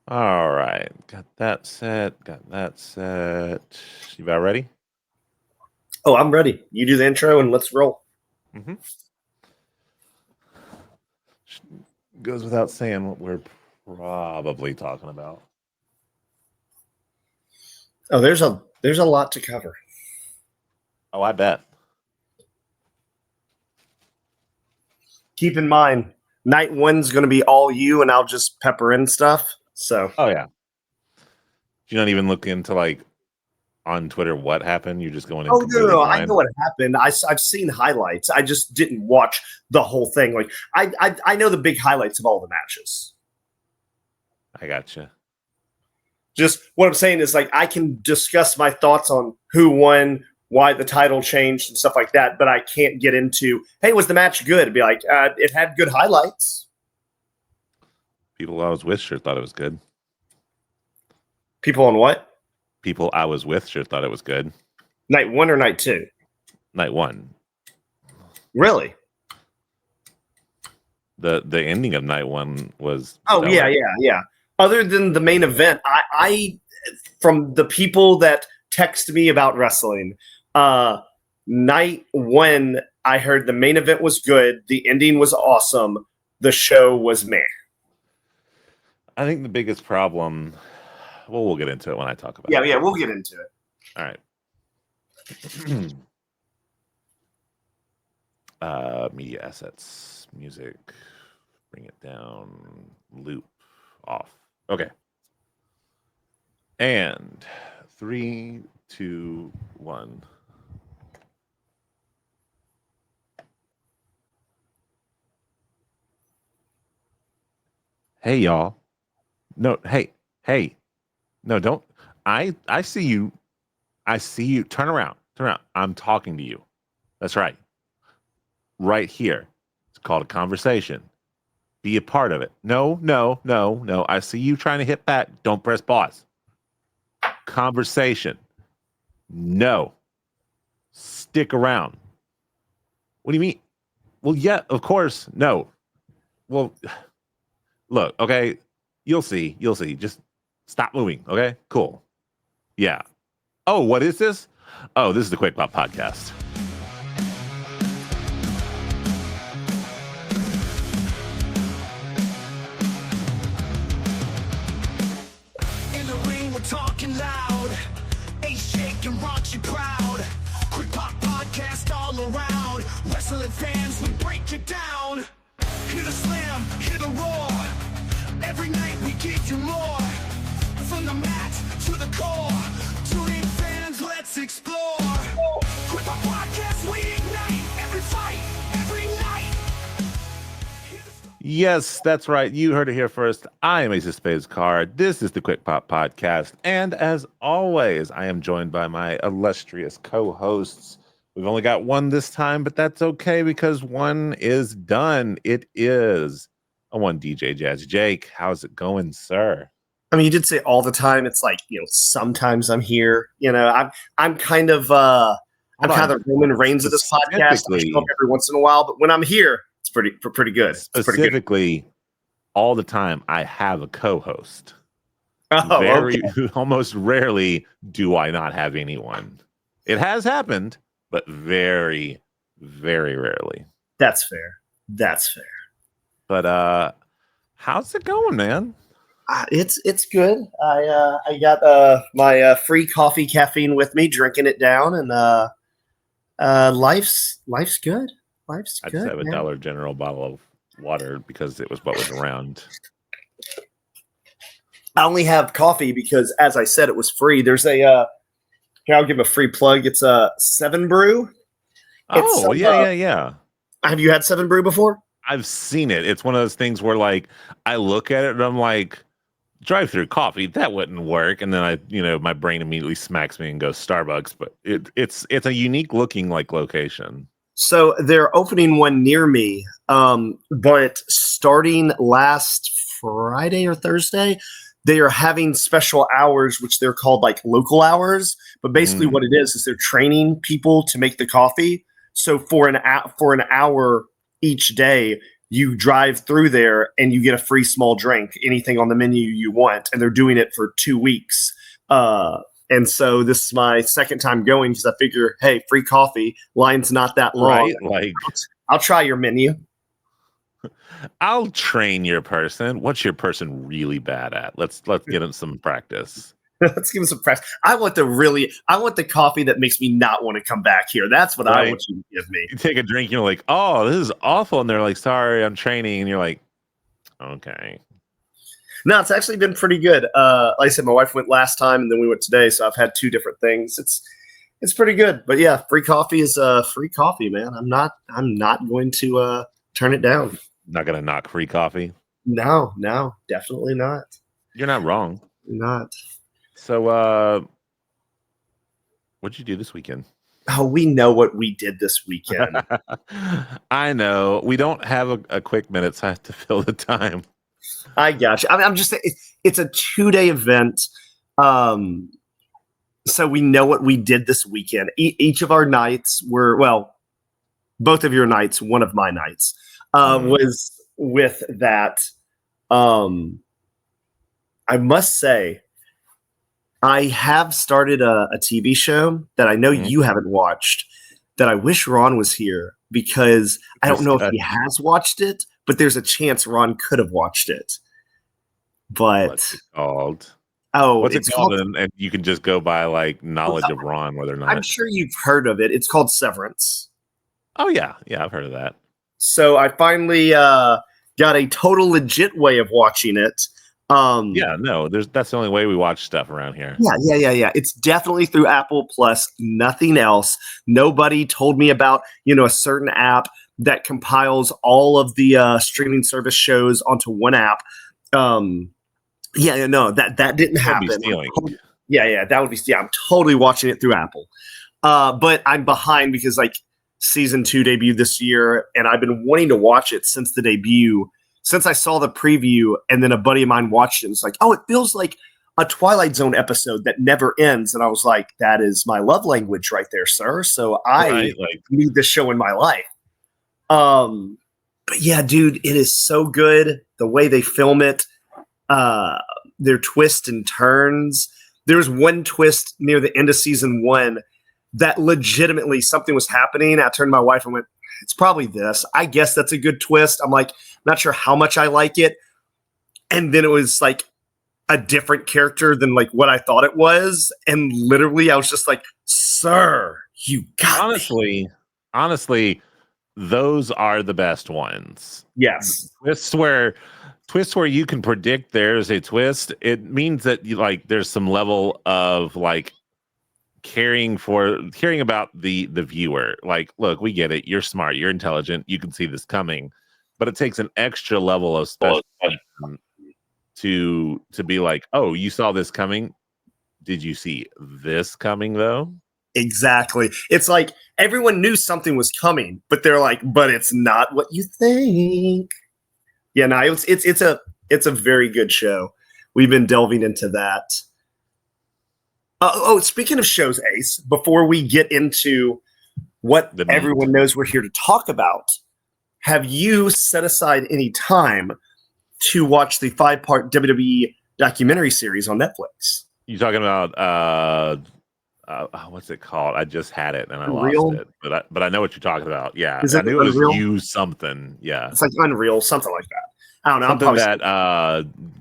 All right, got that set. You about ready? Oh, I'm ready. You do the intro and let's roll. Mm-hmm. Goes without saying what we're probably talking about. Oh, there's a lot to cover. Oh, I bet. Keep in mind, night one's going to be all you, and I'll just pepper in stuff. So, Oh yeah. You're not even looking into like on Twitter what happened. You're just going in completely no, blind. I know what happened. I've seen highlights. I just didn't watch the whole thing. Like I know the big highlights of all the matches. I gotcha. Just what I'm saying is like I can discuss my thoughts on who won, why the title changed, and stuff like that. But I can't get into, hey, was the match good? It'd be like it had good highlights. People I was with sure thought it was good. People on what? People I was with sure thought it was good. Night one or night two? Night one. Really? The ending of night one was. Oh yeah. Other than the main event, I from the people that text me about wrestling, night one, I heard the main event was good, the ending was awesome, the show was meh. I think the biggest problem. Well, we'll get into it when I talk about it. Yeah, we'll get into it. All right. Media assets, music, bring it down, loop, off. Okay. And 3, 2, 1. Hey, y'all. No, hey. No, don't. I see you. I see you. Turn around. I'm talking to you. That's right. Right here. It's called a conversation. Be a part of it. No. I see you trying to hit back. Don't press pause. Conversation. No. Stick around. What do you mean? Well, yeah, of course. No. Well, look, okay. You'll see. Just stop moving. Okay. Cool. Yeah. Oh, what is this? Oh, this is the Quick Pop Podcast. In the ring, we're talking loud. Ace shaking, rocks you proud. Quick Pop Podcast all around. Wrestling fans, we break it down. Hear the slam, hear the roar. Every night we give you more. From the mat to the core. Tune in fans, let's explore. Quick Pop Podcast, we ignite every fight, every night. Yes, that's right. You heard it here first. I am Ace of Spades Card. This is the Quick Pop Podcast. And as always, I am joined by my illustrious co-hosts. We've only got one this time, but that's okay because one is done. It is a one DJ Jazz. Jake, how's it going, sir? I mean, you did say all the time. It's like, sometimes I'm here. I'm kind of the Roman Reigns of this podcast. I show up every once in a while, but when I'm here, it's pretty good. Specifically, all the time, I have a co-host. Okay. Almost rarely do I not have anyone. It has happened, but very, very rarely. That's fair. But how's it going, man? It's good. I got my free coffee caffeine with me, drinking it down, and life's good. I just have a Dollar General bottle of water because it was what was around. I only have coffee because, as I said, it was free. There's a here, I'll give a free plug. It's a Seven Brew. It's Oh, yeah. have you had Seven Brew before? I've seen it. It's one of those things where like I look at it and I'm like, drive-through coffee, that wouldn't work. And then my brain immediately smacks me and goes Starbucks. But it's a unique looking like location. So they're opening one near me, but starting last Friday or Thursday, they are having special hours, which they're called like local hours. But basically, what it is they're training people to make the coffee. So for an hour each day, you drive through there and you get a free small drink, anything on the menu you want, and they're doing it for 2 weeks. And so this is my second time going because I figure, hey, free coffee, line's not that long. Right? Like, I'll try your menu. I'll train your person. What's your person really bad at? Let's get him some practice. Let's give him some press. I want the coffee that makes me not want to come back here. That's what I want you to give me. You take a drink, you're like, oh, this is awful. And they're like, sorry, I'm training. And you're like, okay. No, it's actually been pretty good. Like I said, my wife went last time and then we went today. So I've had 2 different things. It's pretty good. But yeah, free coffee is free coffee, man. I'm not going to turn it down. Not going to knock free coffee. No, definitely not. You're not wrong. Not. So, what'd you do this weekend? Oh, we know what we did this weekend. I know. We don't have a quick minute, so I have to fill the time. I got you. I'm just saying it's a 2-day event. So we know what we did this weekend. Each of our nights were, well, both of your nights, one of my nights, was with that. I must say, I have started a TV show that I know you haven't watched that I wish Ron was here because I don't know if he has watched it, but there's a chance Ron could have watched it. But what's it called? Oh, what's it called? And you can just go by like knowledge of Ron, whether or not. I'm sure you've heard of it. It's called Severance. Oh yeah, I've heard of that. So I finally got a total legit way of watching it. That's the only way we watch stuff around here. Yeah. It's definitely through Apple Plus, nothing else. Nobody told me about, a certain app that compiles all of the streaming service shows onto one app. That didn't happen. That would be I'm totally watching it through Apple. But I'm behind because like season 2 debuted this year and I've been wanting to watch it since the debut. Since I saw the preview and then a buddy of mine watched it, it's like, oh, it feels like a Twilight Zone episode that never ends. And I was like, that is my love language right there, sir. So I need this show in my life. But yeah, dude, it is so good. The way they film it, their twists and turns. There's one twist near the end of season 1 that legitimately something was happening. I turned to my wife and went, it's probably this. I guess that's a good twist. I'm like, not sure how much I like it. And then it was like a different character than like what I thought it was. And literally I was just like, sir, you got me. Honestly, those are the best ones. Yes. Twists where you can predict there's a twist. It means that there's some level of like caring about the viewer. Like, look, we get it. You're smart. You're intelligent. You can see this coming. But it takes an extra level of special to be like, oh, you saw this coming. Did you see this coming though? Exactly. It's like everyone knew something was coming, but they're like, but it's not what you think. Yeah, no, it's a very good show. We've been delving into that. Speaking of shows, Ace, before we get into what everyone knows we're here to talk about, have you set aside any time to watch the 5-part WWE documentary series on Netflix? You talking about what's it called? I just had it and I Unreal? lost it, but I know what you're talking about. Yeah, Is it I knew it Unreal? was you something. Yeah, it's like Unreal, something like that. I don't know. Something that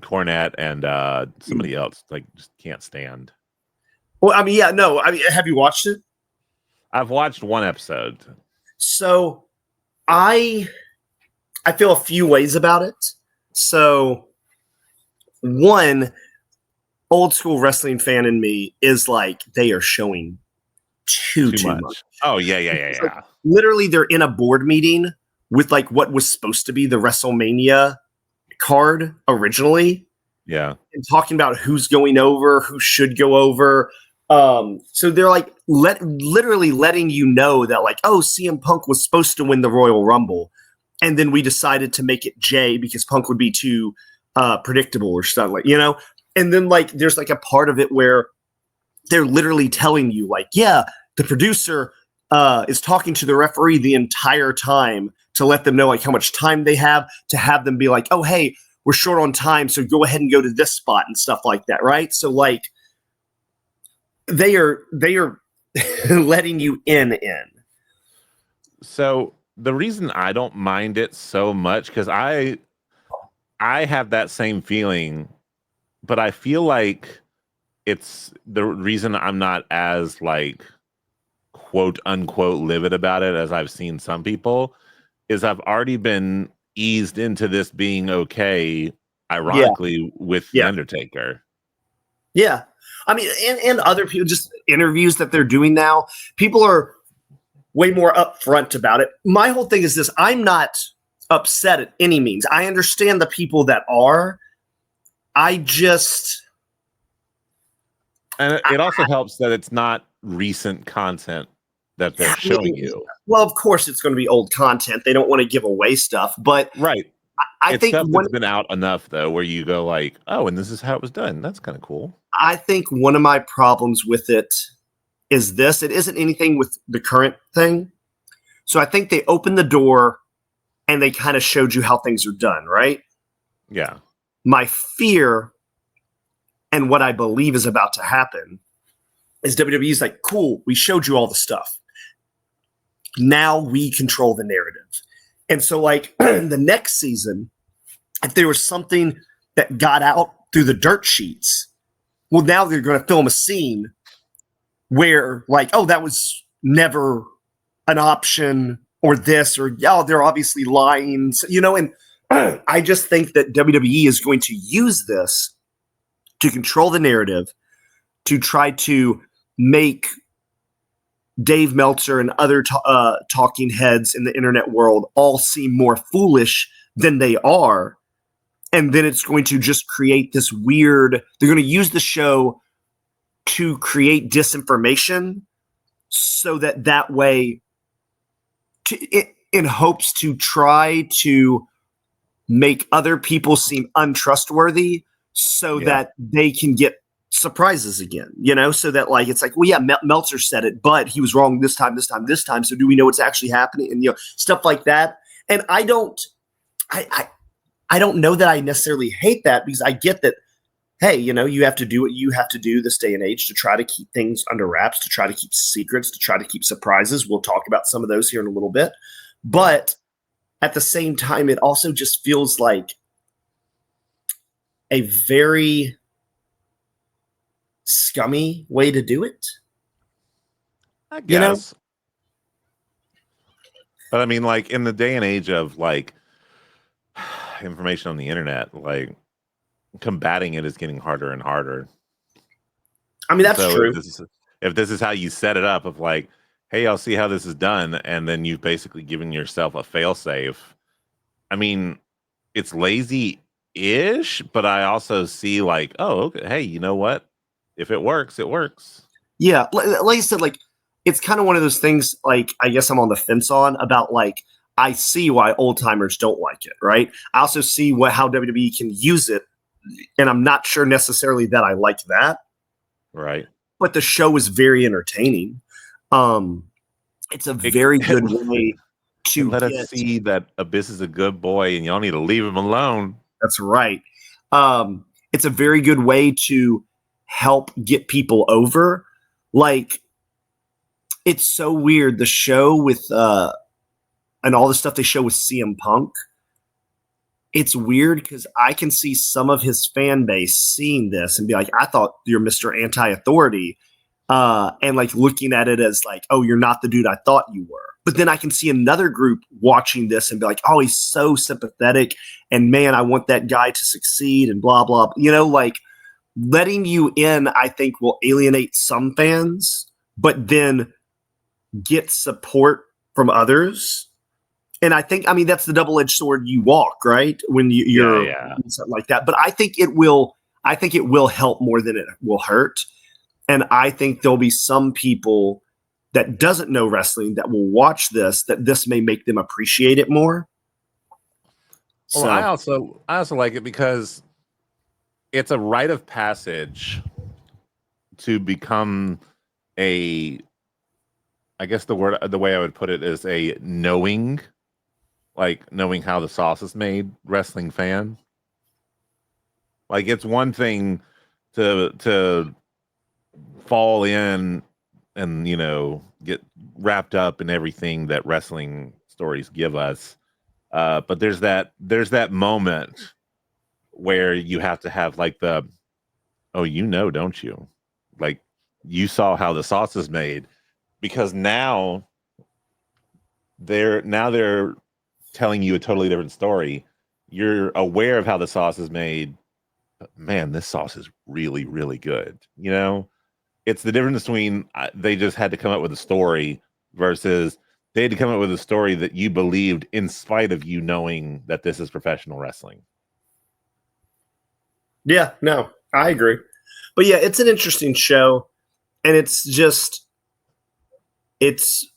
Cornette and somebody else just can't stand. Well, I mean, yeah, no. I mean, have you watched it? I've watched one episode. So, I feel a few ways about it. So, one, old school wrestling fan in me is like, they are showing too much. Oh yeah. Like, literally, they're in a board meeting with like what was supposed to be the WrestleMania card originally. Yeah. And talking about who's going over, who should go over. So they're like literally letting you know that like, oh, CM Punk was supposed to win the Royal Rumble. And then we decided to make it Jay because Punk would be too predictable or something, like, you know? And then like there's like a part of it where they're literally telling you like, yeah, the producer is talking to the referee the entire time to let them know like how much time they have, to have them be like, oh, hey, we're short on time, so go ahead and go to this spot and stuff like that, right? So like they are letting you in. So the reason I don't mind it so much, because I have that same feeling, but I feel like it's the reason I'm not as like quote unquote livid about it as I've seen some people is I've already been eased into this being okay, ironically, with The Undertaker. Yeah. I mean, and other people, just interviews that they're doing now, people are way more upfront about it. My whole thing is this: I'm not upset at any means. I understand the people that are. And it also helps that it's not recent content that they're showing you. Well, of course, it's going to be old content. They don't want to give away stuff, but right. I think stuff that's been out enough though, where you go like, oh, and this is how it was done. That's kind of cool. I think one of my problems with it is this: it isn't anything with the current thing. So I think they opened the door and they kind of showed you how things are done, right? Yeah. My fear and what I believe is about to happen is WWE's like, cool, we showed you all the stuff. Now we control the narrative. And so like the next season, if there was something that got out through the dirt sheets, well, now they're going to film a scene where like, oh, that was never an option, or this, or yeah, they're obviously lying, you know. And I just think that WWE is going to use this to control the narrative, to try to make Dave Meltzer and other talking heads in the internet world all seem more foolish than they are. And then it's going to just create this weird, they're going to use the show to create disinformation so that way, in hopes to try to make other people seem untrustworthy so that they can get surprises again, you know, so that like, it's like, well, yeah, Meltzer said it, but he was wrong this time. So do we know what's actually happening? And, you know, stuff like that. And I don't know that I necessarily hate that, because I get that, hey, you know, you have to do what you have to do this day and age to try to keep things under wraps, to try to keep secrets, to try to keep surprises. We'll talk about some of those here in a little bit. But at the same time, it also just feels like a very scummy way to do it. I guess. You know? But I mean, like in the day and age of like information on the internet, like combating it is getting harder and harder. I mean, that's true. If this is how you set it up, of like, hey, I'll see how this is done, and then you've basically given yourself a failsafe. I mean, it's lazy-ish, but I also see like, oh, okay, hey, you know what? If it works, it works. Yeah, like I said, like it's kind of one of those things. Like I guess I'm on the fence on about like, I see why old timers don't like it, right? I also see how WWE can use it, and I'm not sure necessarily that I like that. Right. But the show is very entertaining. It's a very good way to let us see that Abyss is a good boy, and y'all need to leave him alone. That's right. It's a very good way to help get people over. Like, it's so weird. The show with and all the stuff they show with CM Punk, it's weird because I can see some of his fan base seeing this and be like, I thought you're Mr. Anti-Authority. And like looking at it as like, oh, you're not the dude I thought you were. But then I can see another group watching this and be like, oh, he's so sympathetic. And man, I want that guy to succeed and blah, blah. You know, like letting you in, I think, will alienate some fans, but then get support from others. And I think, I mean, that's the double-edged sword you walk, right? When you're Yeah. something like that. But I think it will. I think it will help more than it will hurt. And I think there'll be some people that doesn't know wrestling that will watch this, that this may make them appreciate it more. Well, So, I also like it because it's a rite of passage to become a, I guess the way I would put it is a knowing how the sauce is made wrestling fan. Like, it's one thing to fall in and, get wrapped up in everything that wrestling stories give us. But there's that moment where you have to have like oh, don't you? Like, you saw how the sauce is made, because now they're telling you a totally different story. You're aware of how the sauce is made, but man, this sauce is really, really good. It's the difference between they just had to come up with a story versus they had to come up with a story that you believed in spite of you knowing that this is professional wrestling. yeah, no, I agree. But yeah, it's an interesting show, and it's just it's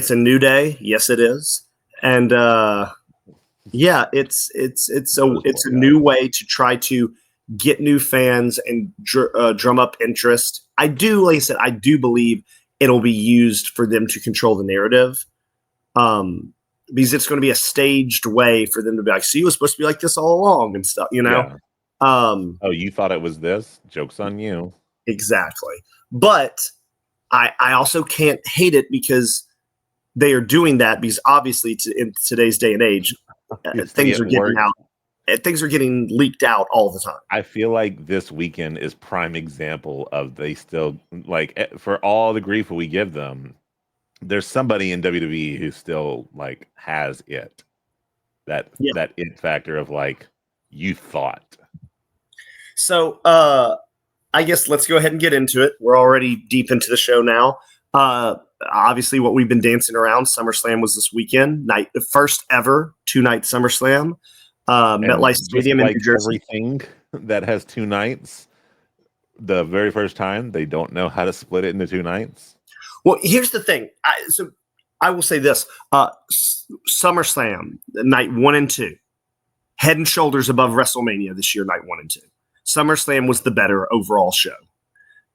a new day. Yes, it is, and yeah, it's a new way to try to get new fans and drum up interest. Like I said, I do believe it'll be used for them to control the narrative, because it's going to be a staged way for them to be like, "See, it was supposed to be like this all along," and stuff. Yeah. Oh, you thought it was this? Joke's on you. Exactly. But I also can't hate it because they are doing that, because obviously in today's day and age, things are getting out. Things are getting leaked out all the time. I feel like this weekend is prime example of they still, like, for all the grief we give them, there's somebody in WWE who still like has it. That it factor of like, you thought. So I guess let's go ahead and get into it. We're already deep into the show now. Obviously, what we've been dancing around, SummerSlam was this weekend, the first ever 2-night SummerSlam, MetLife Stadium in New Jersey. Everything that has 2 nights, the very first time, they don't know how to split it into 2 nights. Well, here's the thing. I will say this: SummerSlam, night 1 and 2, head and shoulders above WrestleMania this year, night 1 and 2. SummerSlam was the better overall show.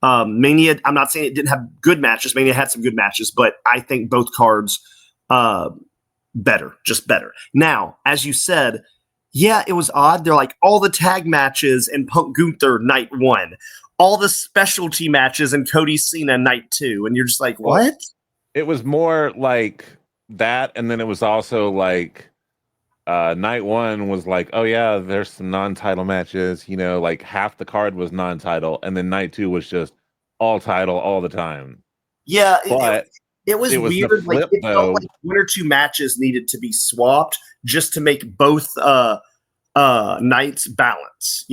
Mania, I'm not saying it didn't have good matches. Mania had some good matches, but I think both cards better. Now, as you said, yeah, it was odd. They're like all the tag matches and Punk Gunther night 1, all the specialty matches and Cody Cena night 2, and you're just like, what? It was more like that, and then it was also like night 1 was like, oh yeah, there's some non-title matches, like half the card was non-title, and then night 2 was just all title all the time. Yeah, but it was weird. Like, it felt like 1 or 2 matches needed to be swapped just to make both nights balance,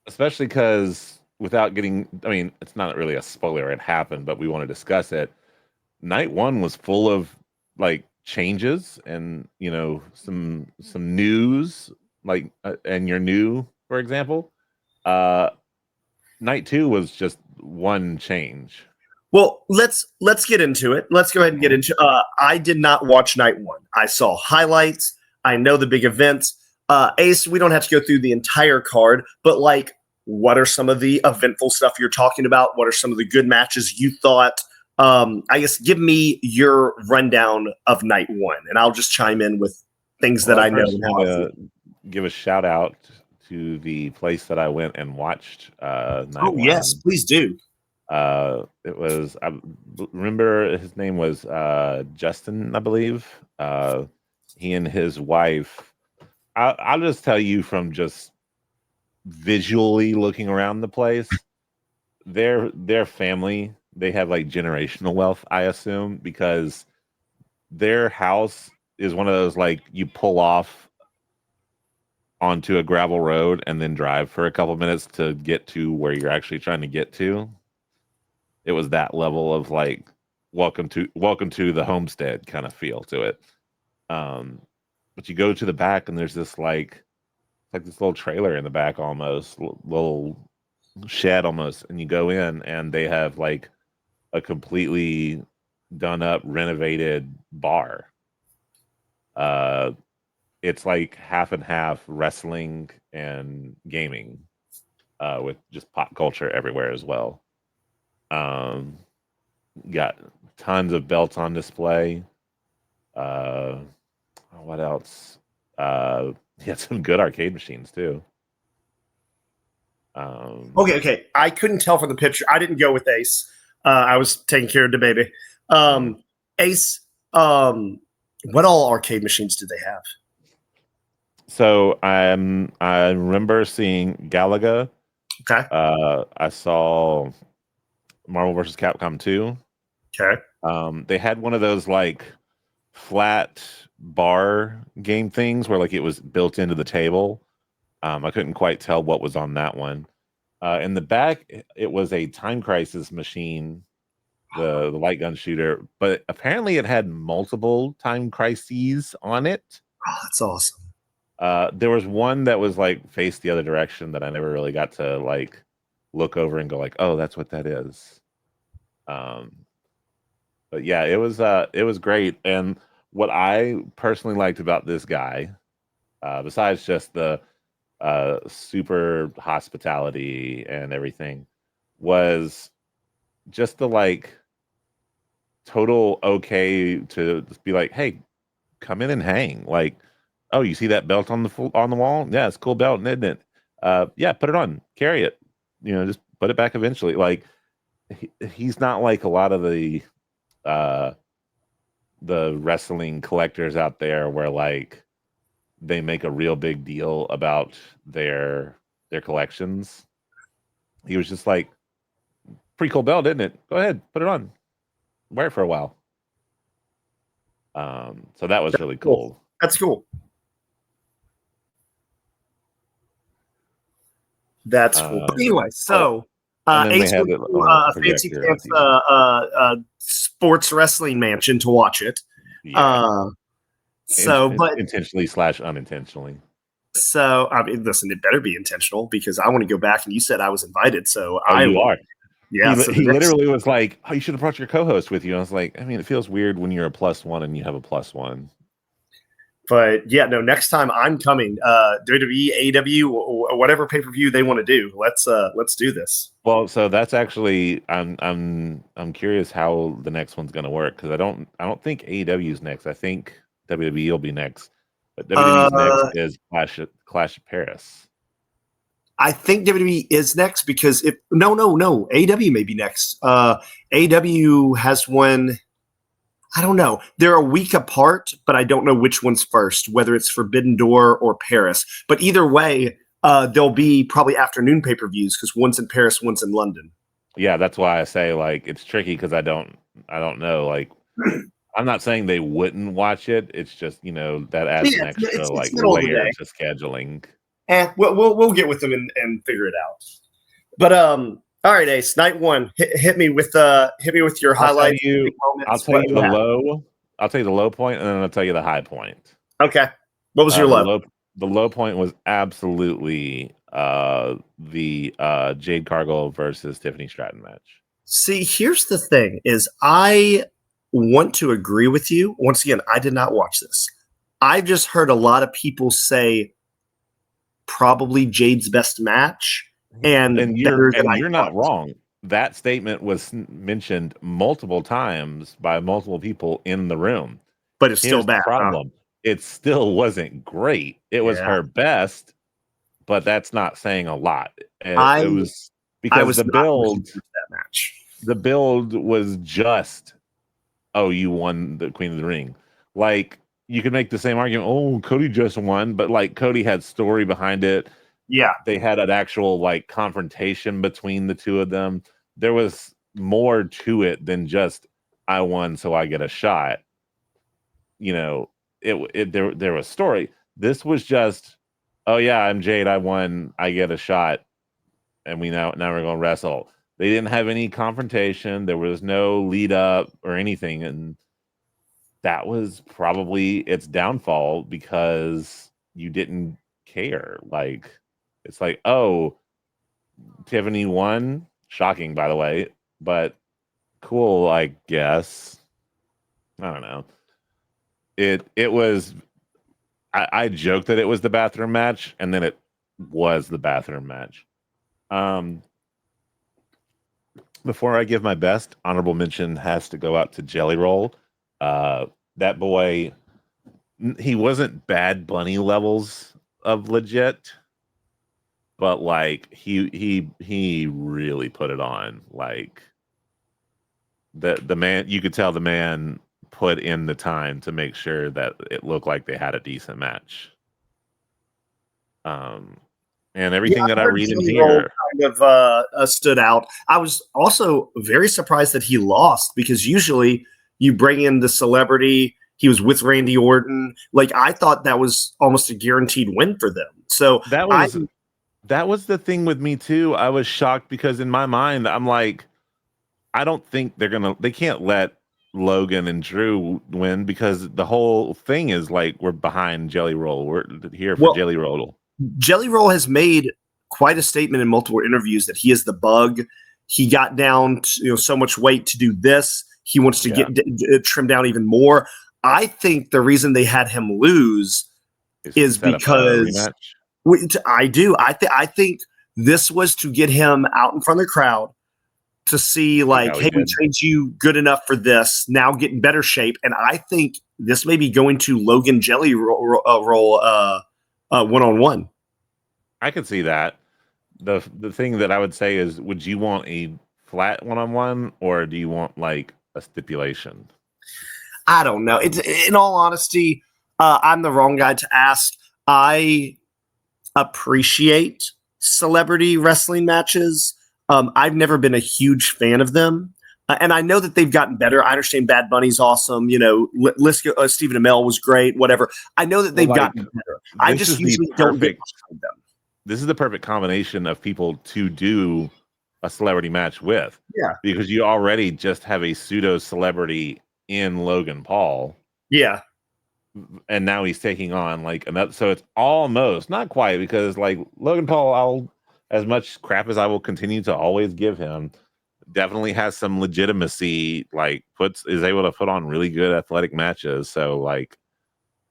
especially because, without getting, I mean, it's not really a spoiler, it happened, but we want to discuss it. Night 1 was full of like changes and some news, like and you're new, for example. Night 2 was just one change. Well, let's get into it. Let's go ahead and get into I did not watch night 1. I saw highlights. I know the big events. Ace, we don't have to go through the entire card, but like, what are some of the eventful stuff you're talking about? What are some of the good matches you thought? I guess give me your rundown of night 1, and I'll just chime in with things that I know. Give a shout out to the place that I went and watched night 1. Yes, please do. It was, I remember his name was Justin, I believe. He and his wife, I'll just tell you from just visually looking around the place, their family, they have like generational wealth, I assume, because their house is one of those like you pull off onto a gravel road and then drive for a couple minutes to get to where you're actually trying to get to. It was that level of like welcome to the homestead kind of feel to it. But you go to the back and there's this like this little trailer in the back, almost little shed almost, and you go in and they have like a completely done up renovated bar. It's like half and half wrestling and gaming, with just pop culture everywhere as well. Got tons of belts on display. What else? Yeah, some good arcade machines too. Okay. I couldn't tell from the picture. I didn't go with Ace. I was taking care of the baby. Ace, what all arcade machines did they have? So I remember seeing Galaga. Okay. I saw Marvel vs. Capcom 2. Okay. They had one of those like flat bar game things where like it was built into the table. I couldn't quite tell what was on that one. In the back, it was a Time Crisis machine, the light gun shooter, but apparently it had multiple Time Crises on it. Oh, that's awesome. There was one that was like faced the other direction that I never really got to like look over and go like, oh, that's what that is. But yeah, it was great. And what I personally liked about this guy, besides just the super hospitality and everything, was just the like total okay to just be like, hey, come in and hang. Like, oh, you see that belt on the wall? Yeah, it's a cool belt, isn't it? Yeah, put it on, carry it. Just put it back eventually. Like, he's not like a lot of the wrestling collectors out there where like they make a real big deal about their collections. He was just like, pretty cool belt, isn't it? Go ahead, put it on, wear it for a while. So that was really cool. That's cool. That's cool. Anyway, so Ace went to a fancy pants sports wrestling mansion to watch it. Yeah. But intentionally / unintentionally. So I mean, listen, it better be intentional because I want to go back. And you said I was invited, so you are. Yeah, he literally was like, "Oh, you should have brought your co-host with you." I was like, I mean, it feels weird when you're a +1 and you have a +1. But yeah, no. Next time I'm coming. WWE, AEW, whatever pay-per-view they want to do. Let's do this. Well, so that's actually I'm curious how the next one's going to work because I don't think AEW's next. I think WWE will be next, but WWE's next is Clash of Paris. I think WWE is next because no, AEW may be next. AEW has one. I don't know. They're a week apart, but I don't know which one's first, whether it's Forbidden Door or Paris. But either way, there'll be probably afternoon pay-per-views because one's in Paris, one's in London. Yeah, that's why I say like it's tricky because I don't know. Like, I'm not saying they wouldn't watch it. It's just that adds an extra layer to scheduling. We'll get with them and figure it out. But all right, Ace. Night one. Hit me with your highlights. I'll tell you the low. I'll tell you the low point, and then I'll tell you the high point. Okay. What was your low? The low point was absolutely the Jade Cargill versus Tiffany Stratton match. See, here's the thing: is I want to agree with you. Once again, I did not watch this. I've just heard a lot of people say probably Jade's best match. And you're not wrong. That statement was mentioned multiple times by multiple people in the room. But it's still bad. Problem. It still wasn't great. It was her best, but that's not saying a lot. It was because the build that match. The build was just, oh, you won the Queen of the Ring. Like, you could make the same argument, oh, Cody just won, but like Cody had story behind it. Yeah, they had an actual like confrontation between the two of them. There was more to it than just I won, so I get a shot. There was story. This was just oh yeah, I'm Jade, I won, I get a shot, and now we're going to wrestle. They didn't have any confrontation. There was no lead up or anything, and that was probably its downfall because you didn't care. Like, it's like, oh, Tiffany won. Shocking, by the way, but cool, I guess. I don't know. It was. I joked that it was the bathroom match, and then it was the bathroom match. Um, Before I give my best, honorable mention has to go out to Jelly Roll. That boy, he wasn't Bad Bunny levels of legit, but like he really put it on. Like the man, you could tell the man put in the time to make sure that it looked like they had a decent match. Um, and everything that I heard read and Jelly Roll hear, kind of stood out. I was also very surprised that he lost because usually you bring in the celebrity. He was with Randy Orton. Like I thought that was almost a guaranteed win for them. So that was that was the thing with me too. I was shocked because in my mind, I'm like, I don't think they can't let Logan and Drew win because the whole thing is like we're behind Jelly Roll. We're here for well, Jelly Roll. Jelly Roll has made quite a statement in multiple interviews that he is the bug. He got down to, so much weight to do this. He wants to get trim down even more. I think the reason they had him lose is because I do. I think this was to get him out in front of the crowd to see like, hey, we trained you good enough for this. Now get in better shape. And I think this may be going to Logan Jelly Roll one-on-one. I could see that. The thing that I would say is, would you want a flat one-on-one or do you want like a stipulation? I don't know. It's, in all honesty, I'm the wrong guy to ask. I appreciate celebrity wrestling matches. I've never been a huge fan of them. And I know that they've gotten better. I understand Bad Bunny's awesome. Stephen Amell was great, whatever. I know that they've gotten better. I just usually don't get behind them. This is the perfect combination of people to do a celebrity match with. Yeah. Because you already just have a pseudo celebrity in Logan Paul. Yeah. And now he's taking on like another. So it's almost not quite because like Logan Paul, as much crap as I will continue to always give him, definitely has some legitimacy. Like is able to put on really good athletic matches. So like,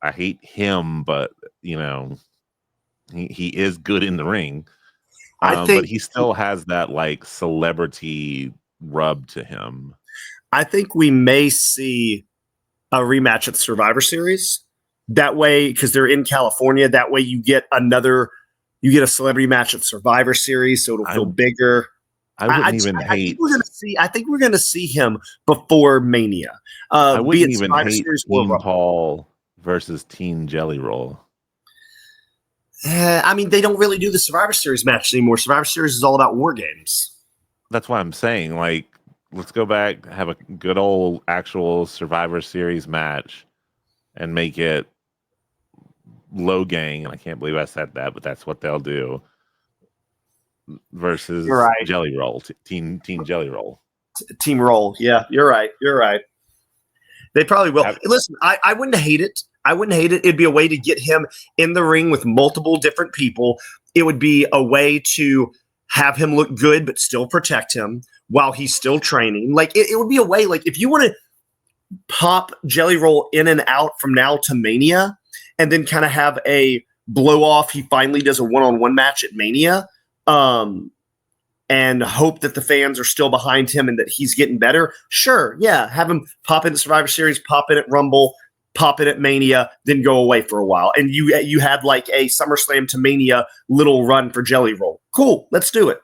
I hate him, but he is good in the ring. I think, but he still has that like celebrity rub to him. I think we may see a rematch at the Survivor Series. That way, because they're in California, that way you get a celebrity match at Survivor Series, so it'll feel bigger. I think we're gonna see him before Mania. I wouldn't even hate Team Paul versus Team Jelly Roll. I mean, they don't really do the Survivor Series match anymore. Survivor Series is all about War Games. That's why I'm saying, like, let's go back, have a good old actual Survivor Series match, and make it low gang. And I can't believe I said that, but that's what they'll do. Versus Jelly Roll, Team Jelly Roll, Team Roll. Yeah, you're right. They probably will. Listen, I wouldn't hate it. It'd be a way to get him in the ring with multiple different people. It would be a way to have him look good, but still protect him while he's still training. Like it would be a way, like if you want to pop Jelly Roll in and out from now to Mania and then kind of have a blow off. He finally does a one-on-one match at Mania. And hope that the fans are still behind him and that he's getting better. Sure. Yeah. Have him pop in the Survivor Series, pop in at Rumble, pop in at Mania, then go away for a while. And you had like a SummerSlam to Mania little run for Jelly Roll. Cool. Let's do it.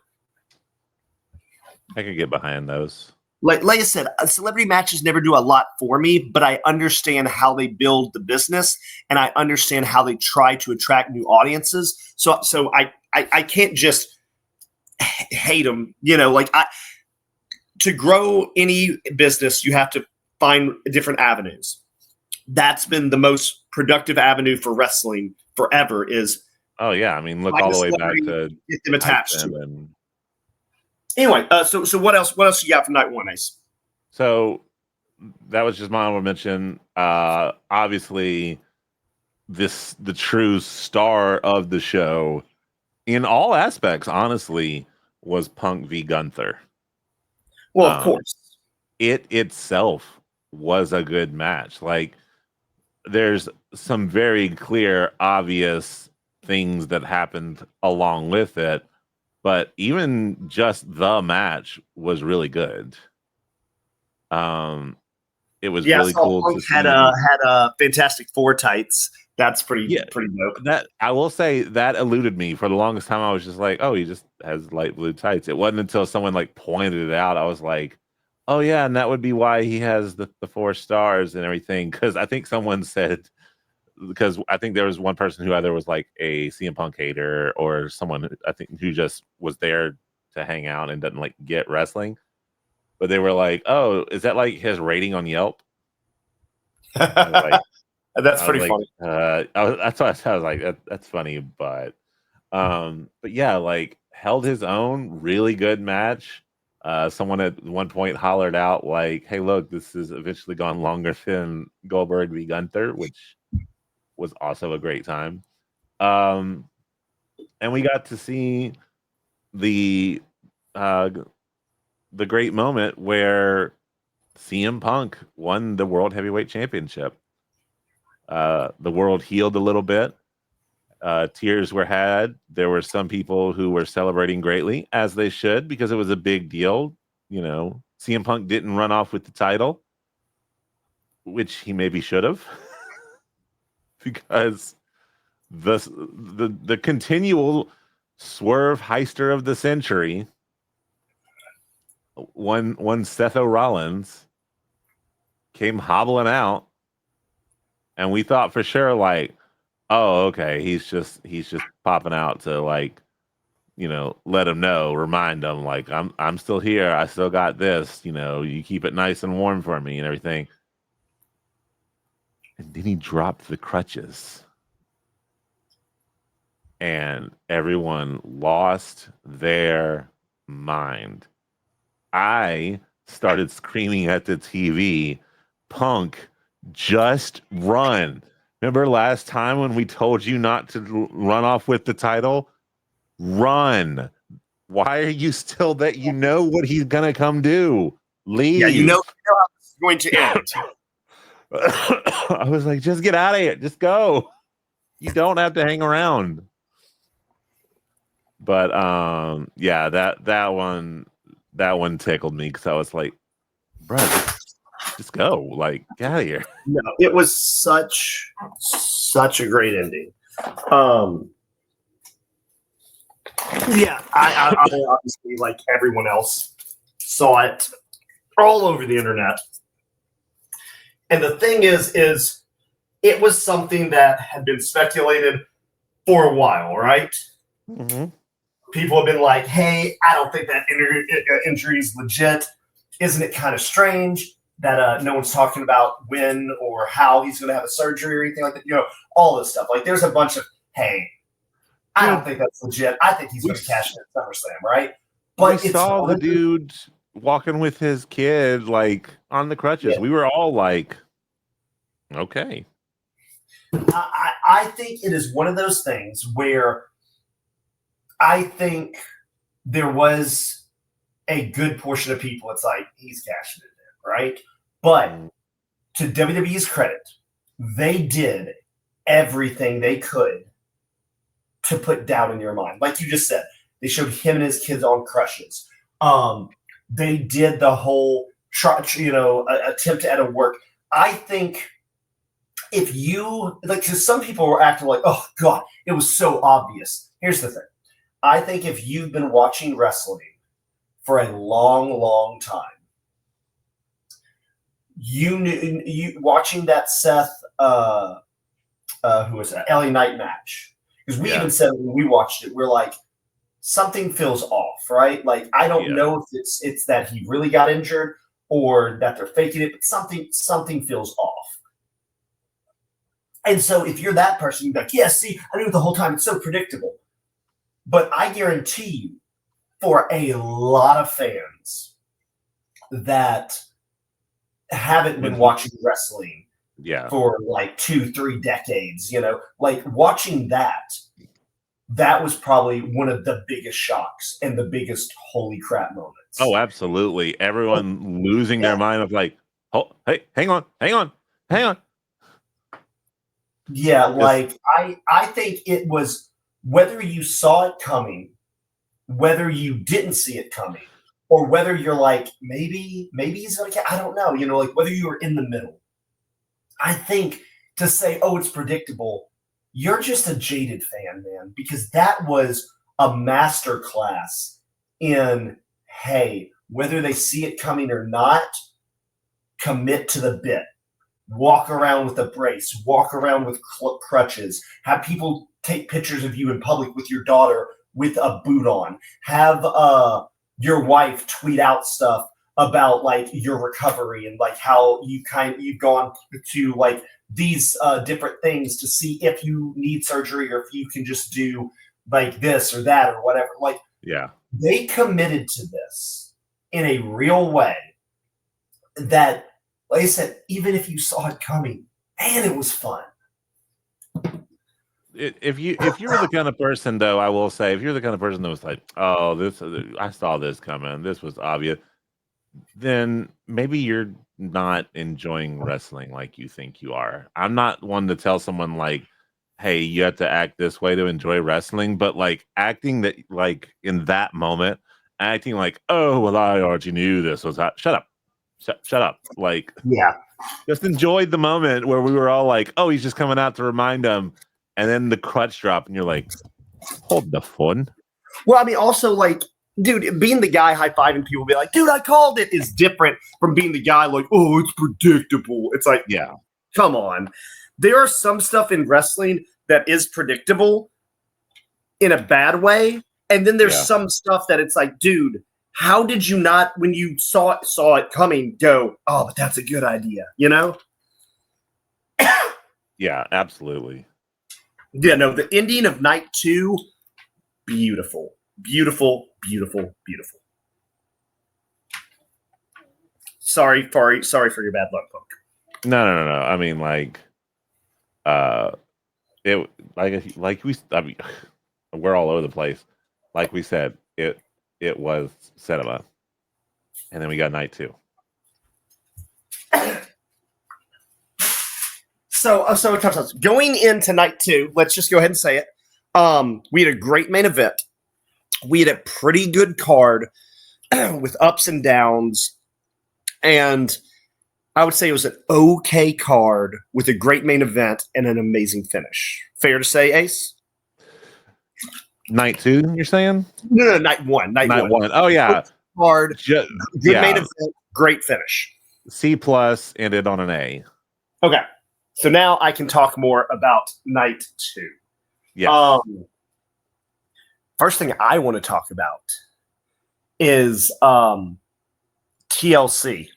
I could get behind those. Like I said, celebrity matches never do a lot for me, but I understand how they build the business and I understand how they try to attract new audiences. So I can't just hate them, to grow any business, you have to find different avenues. That's been the most productive avenue for wrestling forever is Oh yeah, I mean, look Like all a the way back celebrity, to get them attached to Tyson it. and Anyway, so what else? What else you got from night one, Ace? so that was just my honorable mention. Obviously, the true star of the show in all aspects, honestly, was Punk v Gunther. Well, of Um, course. it itself was a good match. Like, there's some very clear, obvious things that happened along with it, but even just the match was really good. Um, it was Yeah, I really saw cool Punk to see. had a Fantastic Four tights. That's pretty Yeah, dope. that I will say that eluded me for the longest time. I was just like, oh, he just has light blue tights. It wasn't until someone like pointed it out, I was like, oh yeah, and that would be why he has the 4 stars and everything. Because I think someone said, because I think there was one person who either was like a CM Punk hater or someone I think who just was there to hang out and doesn't like get wrestling. But they were like, oh, is that like his rating on Yelp? I was like, That's pretty funny. that's why I was like, that's funny, but yeah, like held his own, really good match. Someone at one point hollered out like, "Hey, look, this has eventually gone longer than Goldberg v Gunther," which was also a great time. Um, and we got to see the uh, the great moment where CM Punk won the World Heavyweight Championship. The world healed a little bit. Tears were had. There were some people who were celebrating greatly, as they should, because it was a big deal. You know, CM Punk didn't run off with the title, which he maybe should have, because the continual swerve heister of the century, one Seth Rollins came hobbling out, and we thought for sure like, oh, okay, he's just popping out to like, let him know, remind him like I'm still here. I still got this, you keep it nice and warm for me and everything. And then he dropped the crutches. And everyone lost their mind. I started screaming at the TV, Punk, just run. Remember last time when we told you not to run off with the title? Run. Why are you still that? You know what he's gonna come do. Leave. Yeah, you know how this is going to end. I was like, just get out of here. Just go. You don't have to hang around. But yeah, that one tickled me because I was like, bro, just go. Like, get out of here. No, it was such a great ending. Yeah, I obviously, like everyone else, saw it all over the internet. And the thing is it was something that had been speculated for a while, right? Mm-hmm. People have been like, hey, I don't think that injury is legit. Isn't it kind of strange that no one's talking about when or how he's going to have a surgery or anything like that? All this stuff. Like, there's a bunch of, hey, I don't think that's legit. I think he's going to cash in at SummerSlam, right? But we saw the dude walking with his kid, like, on the crutches. Yeah. We were all like, okay. I think it is one of those things where I think there was a good portion of people. It's like, he's cashing it in, right? But to WWE's credit, they did everything they could to put doubt in your mind. Like you just said, they showed him and his kids on crutches. They did the whole, attempt at a work. I think if you, like, because some people were acting like, oh, God, it was so obvious. Here's the thing. I think if you've been watching wrestling for a long, long time, you watching that Seth, who was that, LA Knight match, because we even said when we watched it, we're like, something feels off, right? Like, I don't know if it's that he really got injured or that they're faking it, but something feels off. And so if you're that person, you're like, yeah, see, I knew it the whole time. It's so predictable. But I guarantee you, for a lot of fans that haven't been watching wrestling for like 2-3 decades, like watching that was probably one of the biggest shocks and the biggest holy crap moments. Oh, absolutely. Everyone losing their mind of like, oh, hey, hang on. Yeah, like I think it was whether you saw it coming, whether you didn't see it coming, or whether you're like, maybe he's gonna I don't know, like whether you were in the middle. I think to say, oh, it's predictable, you're just a jaded fan, man, because that was a master class in, hey, whether they see it coming or not, commit to the bit. Walk around with a brace, walk around with crutches, have people take pictures of you in public with your daughter with a boot on, have your wife tweet out stuff about like your recovery and like how you've gone to like these different things to see if you need surgery or if you can just do like this or that or whatever. Like, yeah, they committed to this in a real way that, like I said, even if you saw it coming, man, it was fun. If you're the kind of person, though, I will say, if you're the kind of person that was like, oh, this, I saw this coming, this was obvious, then maybe you're not enjoying wrestling like you think you are. I'm not one to tell someone like, hey, you have to act this way to enjoy wrestling, but like acting that, like in that moment, acting like, oh, well, I already knew this was hot. Shut up. Shut up. Like, yeah, just enjoyed the moment where we were all like, oh, he's just coming out to remind him. And then the clutch drop, and you're like, hold the phone. Well, I mean, also, like, dude, being the guy high-fiving people be like, dude, I called it, is different from being the guy like, oh, it's predictable. It's like, yeah, come on. There are some stuff in wrestling that is predictable in a bad way. And then there's some stuff that it's like, dude, how did you not, when you saw it coming, go, oh, but that's a good idea, Yeah, absolutely. Yeah, no, the ending of night 2, beautiful. Beautiful, beautiful, beautiful. Sorry for your bad luck, Punk. No. I mean, like, it like we. I mean, we're all over the place. Like we said, it was cinema, and then we got night 2. So going into night 2, let's just go ahead and say it. We had a great main event. We had a pretty good card with ups and downs, and I would say it was an okay card with a great main event and an amazing finish. Fair to say, Ace? Night 2, you're saying? No, night 1. Night 1. Oh yeah, card. Good main event, great finish. C+ ended on an A. Okay. So now I can talk more about night 2. Yeah. First thing I want to talk about is TLC.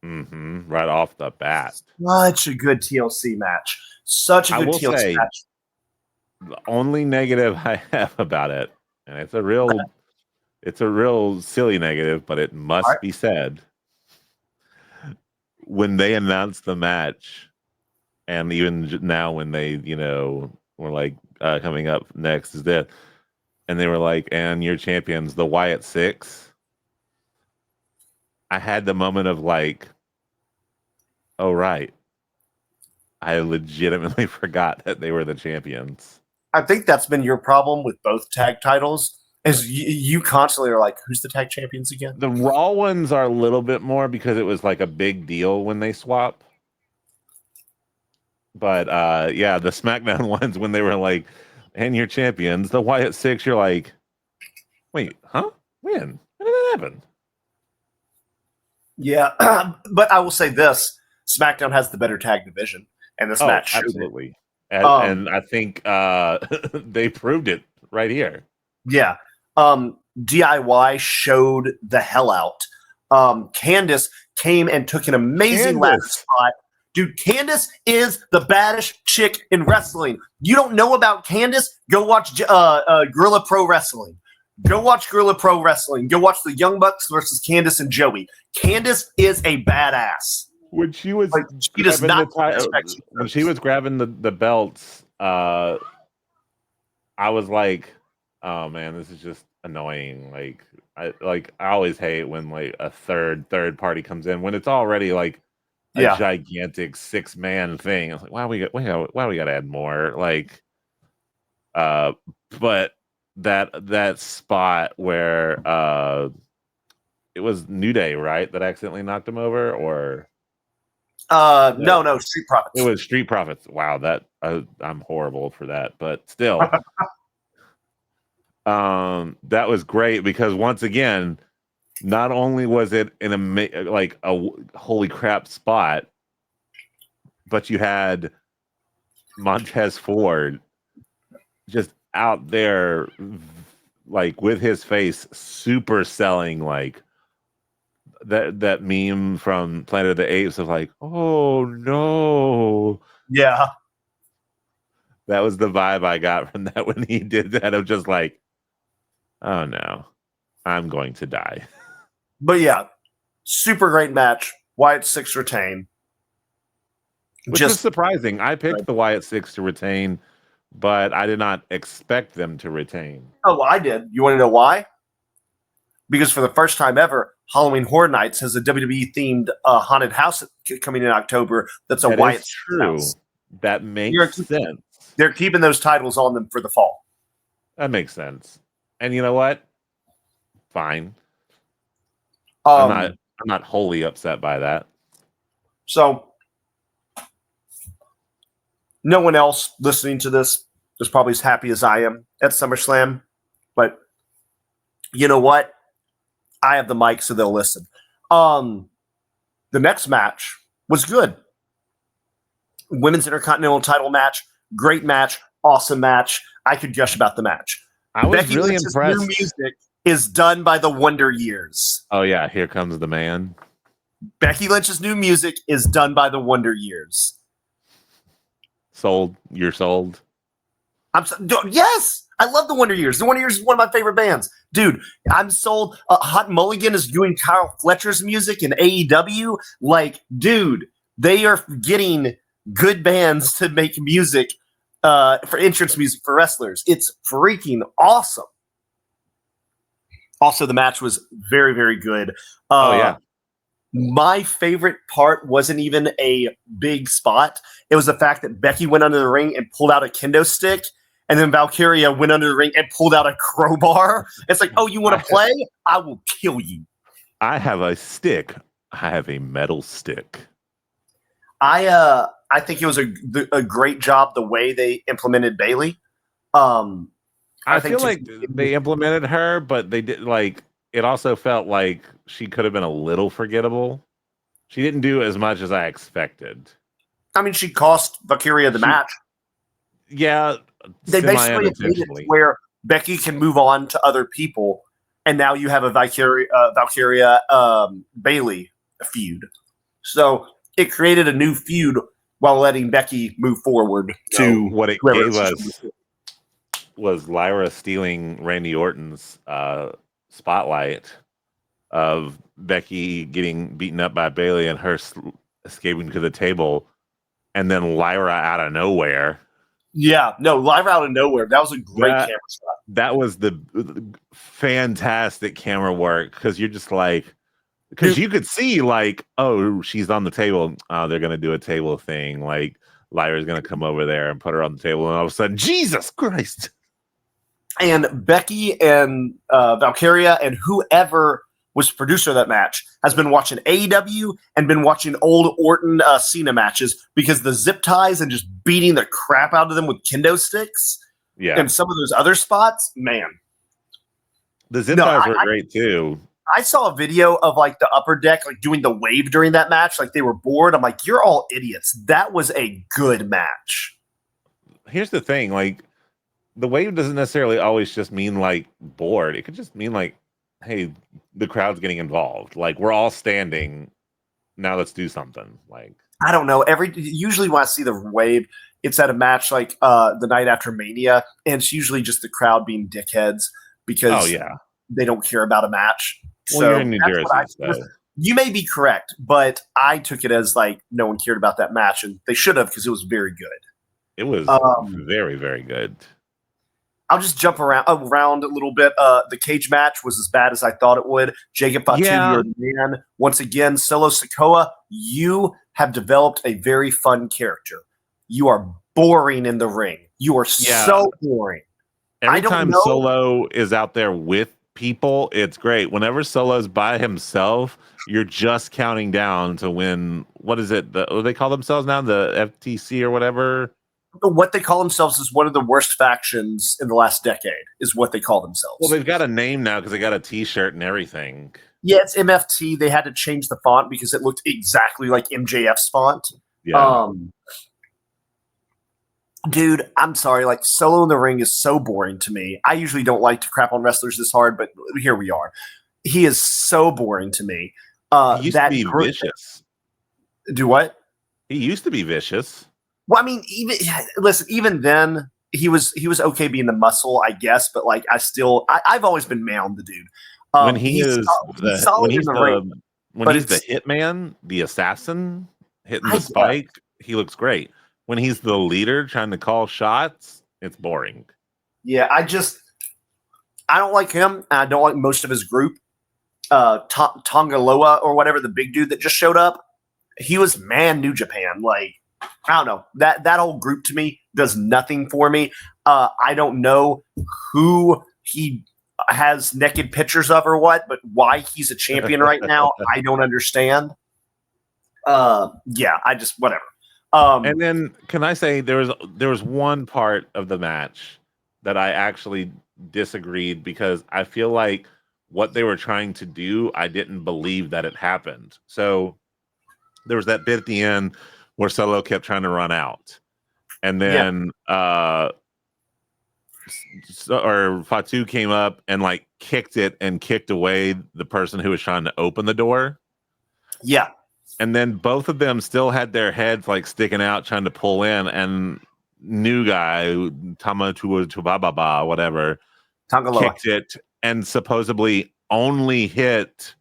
Right off the bat. Such a good TLC match. Such a good TLC match. The only negative I have about it, and it's a real silly negative, but it must be said. When they announced the match, and even now when they, were like coming up next is this, and they were like, and your champions, the Wyatt Six. I had the moment of like, oh right, I legitimately forgot that they were the champions. I think that's been your problem with both tag titles, is you constantly are like, who's the tag champions again? The Raw ones are a little bit more because it was like a big deal when they swap. But yeah, the SmackDown ones, when they were like, and your champions, the Wyatt Six, you're like, wait, huh? When? When did that happen? Yeah, but I will say this: SmackDown has the better tag division, and this match absolutely. And I think they proved it right here. Yeah. DIY showed the hell out. Candice came and took an amazing last spot Dude, Candace is the baddest chick in wrestling. You don't know about Candace? Go watch Gorilla Pro Wrestling. Go watch Gorilla Pro Wrestling. Go watch the Young Bucks versus Candace and Joey. Candace is a badass. When she was she does not when she was grabbing the belts, I was like, oh man, this is just annoying. I always hate when like a third party comes in when it's already like a gigantic 6-man thing. I was like, why do we got to add more? Like, but that spot where it was New Day, right? That accidentally knocked him over, or no, Street Profits. It was Street Profits. Wow, that I'm horrible for that, but still, that was great because once again, not only was it like a holy crap spot, but you had Montez Ford just out there, like with his face, super selling like that meme from Planet of the Apes of like, oh no. Yeah. That was the vibe I got from that when he did that, of just like, oh no, I'm going to die. But yeah, super great match. Wyatt 6 retain. Which is surprising. I picked the Wyatt 6 to retain, but I did not expect them to retain. Oh, I did. You want to know why? Because for the first time ever, Halloween Horror Nights has a WWE-themed haunted house coming in October. That's a Wyatt true. House. That makes sense. They're keeping those titles on them for the fall. That makes sense. And you know what? Fine. I'm not wholly upset by that. So, no one else listening to this is probably as happy as I am at SummerSlam. But you know what? I have the mic, so they'll listen. The next match was good. Women's Intercontinental title match. Great match. Awesome match. I could gush about the match. I was Becky really Lynch's impressed. New music is done by the Wonder Years. Oh, yeah. Here comes the man. Becky Lynch's new music is done by the Wonder Years. Sold. You're sold. Yes. I love the Wonder Years. The Wonder Years is one of my favorite bands. Dude, I'm sold. Hot Mulligan is doing Kyle Fletcher's music in AEW. Like, dude, they are getting good bands to make music for entrance music for wrestlers. It's freaking awesome. Also, the match was very, very good. Oh, yeah. My favorite part wasn't even a big spot. It was the fact that Becky went under the ring and pulled out a kendo stick, and then Valkyria went under the ring and pulled out a crowbar. It's like, oh, you want to play? I will kill you. I have a stick. I have a metal stick. I think it was a great job the way they implemented Bayley. I feel like they implemented her, but they did like it also felt like she could have been a little forgettable. She didn't do as much as I expected. I mean, she cost Valkyria the match. Yeah, they basically made it where Becky can move on to other people, and now you have a Valkyria Bayley feud. So it created a new feud while letting Becky move forward to what it gave us was Lyra stealing Randy Orton's spotlight of Becky getting beaten up by Bayley and her escaping to the table, and then Lyra out of nowhere. Yeah, no, Lyra out of nowhere. That was a great camera shot. That was the fantastic camera work because you're just like, because you could see like, oh, she's on the table. Oh, they're gonna do a table thing. Like Lyra's gonna come over there and put her on the table, and all of a sudden, Jesus Christ! And Becky and Valkyria and whoever was producer of that match has been watching AEW and been watching old Orton Cena matches because the zip ties and just beating the crap out of them with kendo sticks. Yeah. And some of those other spots, man. The zip ties were great too. I saw a video of like the upper deck, like doing the wave during that match. Like they were bored. I'm like, you're all idiots. That was a good match. Here's the thing. Like the wave doesn't necessarily always just mean like bored. It could just mean like, hey, the crowd's getting involved. Like we're all standing. Now let's do something. Like I don't know. Usually when I see the wave, it's at a match like the night after Mania, and it's usually just the crowd being dickheads Oh because yeah. they don't care about a match. Well, you're in So New that's what Jersey, I. so You may be correct, but I took it as like no one cared about that match, and they should have because it was very good. it was Um, very, very good. I'll just jump around a little bit. The cage match was as bad as I thought it would. Jacob Fatu, Yeah. you're the man. Once again, Solo Sikoa, you have developed a very fun character. You are boring in the ring. You are Yeah. so boring. Every I don't time know. Solo is out there with people, it's great. Whenever Solo's by himself, you're just counting down to win. What is it? What do they call themselves now? The FTC or whatever? What they call themselves is one of the worst factions in the last decade, is what they call themselves. Well, they've got a name now because they got a T-shirt and everything. Yeah, it's MFT. They had to change the font because it looked exactly like MJF's font. Yeah. Dude, I'm sorry. Like, Solo in the ring is so boring to me. I usually don't like to crap on wrestlers this hard, but here we are. He is so boring to me. He used to be vicious. Do what? He used to be vicious. Well, I mean, even then, he was okay being the muscle, I guess. But like, I've always been mad on the dude. When he's the hitman, the assassin hitting the spike, he looks great. When he's the leader trying to call shots, it's boring. Yeah, I don't like him. And I don't like most of his group. Tongaloa or whatever, the big dude that just showed up, he was New Japan. Like, I don't know. That whole group to me does nothing for me. I don't know who he has naked pictures of or what, but why he's a champion right now, I don't understand. Yeah, I just whatever. And then can I say there was one part of the match that I actually disagreed because I feel like what they were trying to do, I didn't believe that it happened. So there was that bit at the end where Solo kept trying to run out. And then or Fatu came up and like kicked it and kicked away the person who was trying to open the door. Yeah. And then both of them still had their heads like sticking out trying to pull in, and new guy Tubababa, whatever, Tongaloa kicked it and supposedly only hit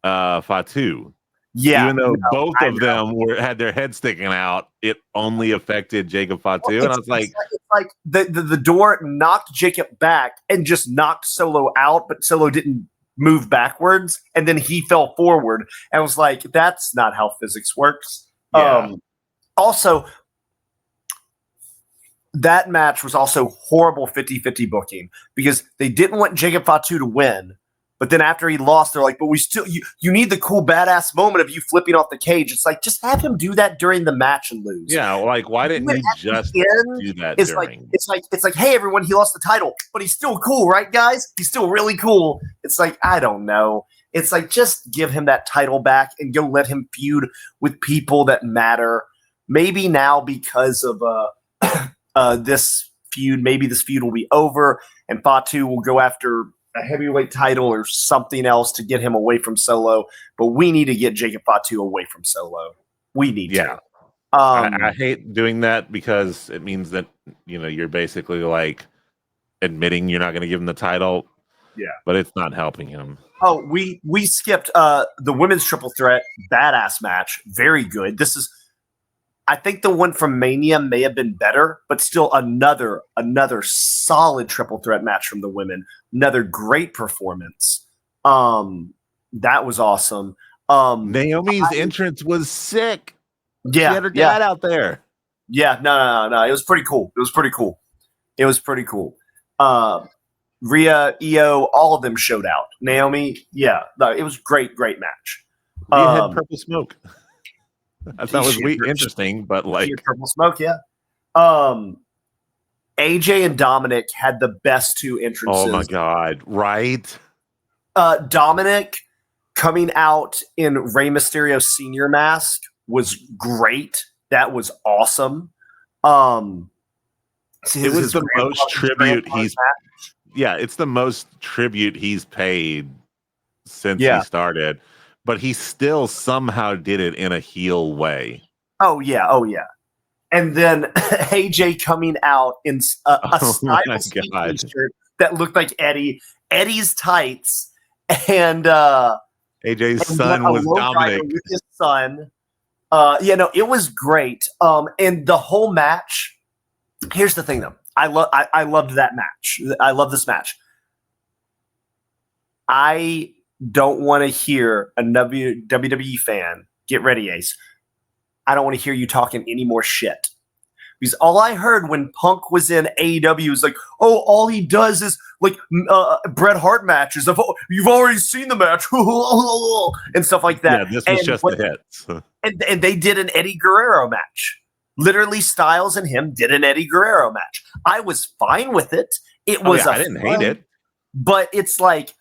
Fatu. Yeah, even though both of them had their heads sticking out, it only affected Jacob Fatu. And I was like, it's like the door knocked Jacob back and just knocked Solo out, but Solo didn't move backwards, and then he fell forward. And I was like, that's not how physics works. Yeah. Also, that match was also horrible 50-50 booking because they didn't want Jacob Fatu to win. But then after he lost, they're like, but we still, you need the cool badass moment of you flipping off the cage. It's like, just have him do that during the match and lose. Yeah, like, why didn't he just do that during? It's like, hey, everyone, he lost the title, but he's still cool, right, guys? He's still really cool. It's like, I don't know. It's like, just give him that title back and go let him feud with people that matter. Maybe now because of this feud, maybe this feud will be over and Fatu will go after a heavyweight title or something else to get him away from Solo, but we need to get Jacob Fatu away from Solo. We need to. I hate doing that because it means that, you know, you're basically like admitting you're not going to give him the title. Yeah. But it's not helping him. Oh, we skipped the women's triple threat badass match. Very good. This is, I think the one from Mania may have been better, but still another solid triple threat match from the women. Another great performance. That was awesome. Naomi's entrance was sick. Yeah, she had her dad out there. Yeah, no. It was pretty cool. Rhea, Io, all of them showed out. Naomi, yeah, it was great match. Rhea had purple smoke. I thought it was interesting, but like purple smoke, yeah. AJ and Dominic had the best two entrances. Oh my god, right? Dominic coming out in Rey Mysterio's senior mask was great. That was awesome. It was the most tribute it's the most tribute he's paid since he started. But he still somehow did it in a heel way. Oh yeah, oh yeah. And then AJ coming out in a Oh my style God. t-shirt that looked like Eddie's tights, and AJ's and then son a was low rider Dominic. with his son. It was great. And the whole match. Here's the thing, though. I loved that match. I love this match. I don't want to hear a WWE fan, get ready, Ace. I don't want to hear you talking any more shit. Because all I heard when Punk was in AEW was like, oh, all he does is like Bret Hart matches. You've already seen the match and stuff like that. Yeah, this was just the hits. And they did an Eddie Guerrero match. Literally, Styles and him did an Eddie Guerrero match. I was fine with it. It was I didn't hate it. But it's like,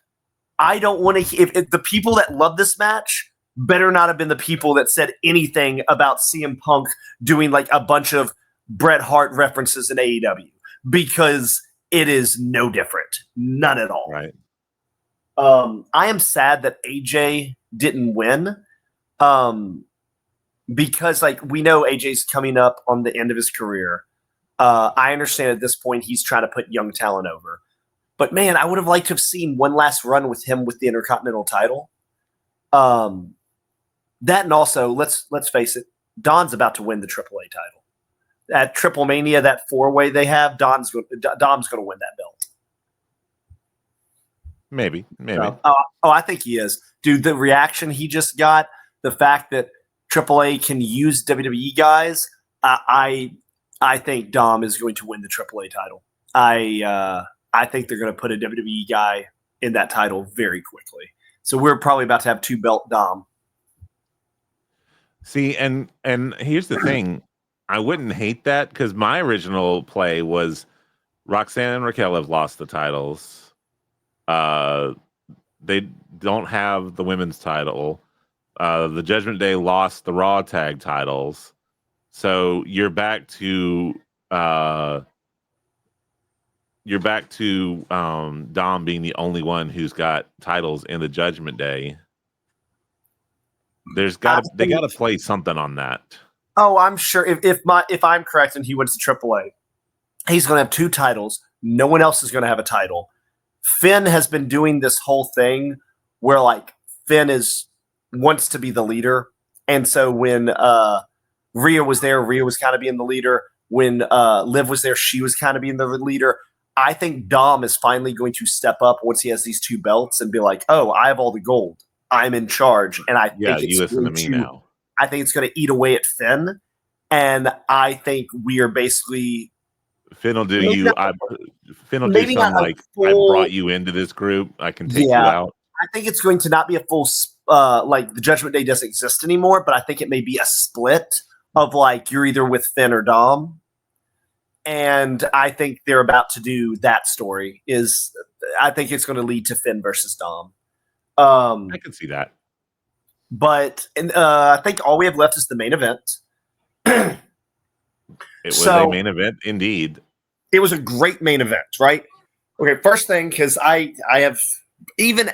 I don't want to. If the people that love this match better not have been the people that said anything about CM Punk doing like a bunch of Bret Hart references in AEW, because it is no different, none at all. Right. I am sad that AJ didn't win, because like we know AJ's coming up on the end of his career. I understand at this point he's trying to put young talent over. But man, I would have liked to have seen one last run with him with the Intercontinental title. That, and also let's face it, Don's about to win the AAA title. At Triple Mania, that 4-way they have, Dom's going to win that belt. Maybe. I think he is, dude. The reaction he just got, the fact that AAA can use WWE guys, I think Dom is going to win the AAA title. I think they're going to put a WWE guy in that title very quickly. So we're probably about to have 2-belt Dom. See, and here's the thing. I wouldn't hate that, because my original play was Roxanne and Raquel have lost the titles. They don't have the women's title. The Judgment Day lost the Raw tag titles. So you're back to Dom being the only one who's got titles in the Judgment Day. They got to play something on that. Oh, I'm sure if I'm correct and he wins to AAA, he's going to have 2 titles. No one else is going to have a title. Finn has been doing this whole thing where like Finn wants to be the leader, and so when Rhea was there, Rhea was kind of being the leader. When Liv was there, she was kind of being the leader. I think Dom is finally going to step up once he has these 2 belts and be like, "Oh, I have all the gold. I'm in charge." And I think you listen to me now. I think it's going to eat away at Finn, and I think we are basically Finn will do you. Finn will do something like, "I brought you into this group. I can take you out." I think it's going to not be a full like the Judgment Day doesn't exist anymore, but I think it may be a split of like you're either with Finn or Dom. And I think they're about to do that story. I think it's going to lead to Finn versus Dom. I can see that. But I think all we have left is the main event. It was a main event, indeed. It was a great main event, right? Okay, first thing, because I have even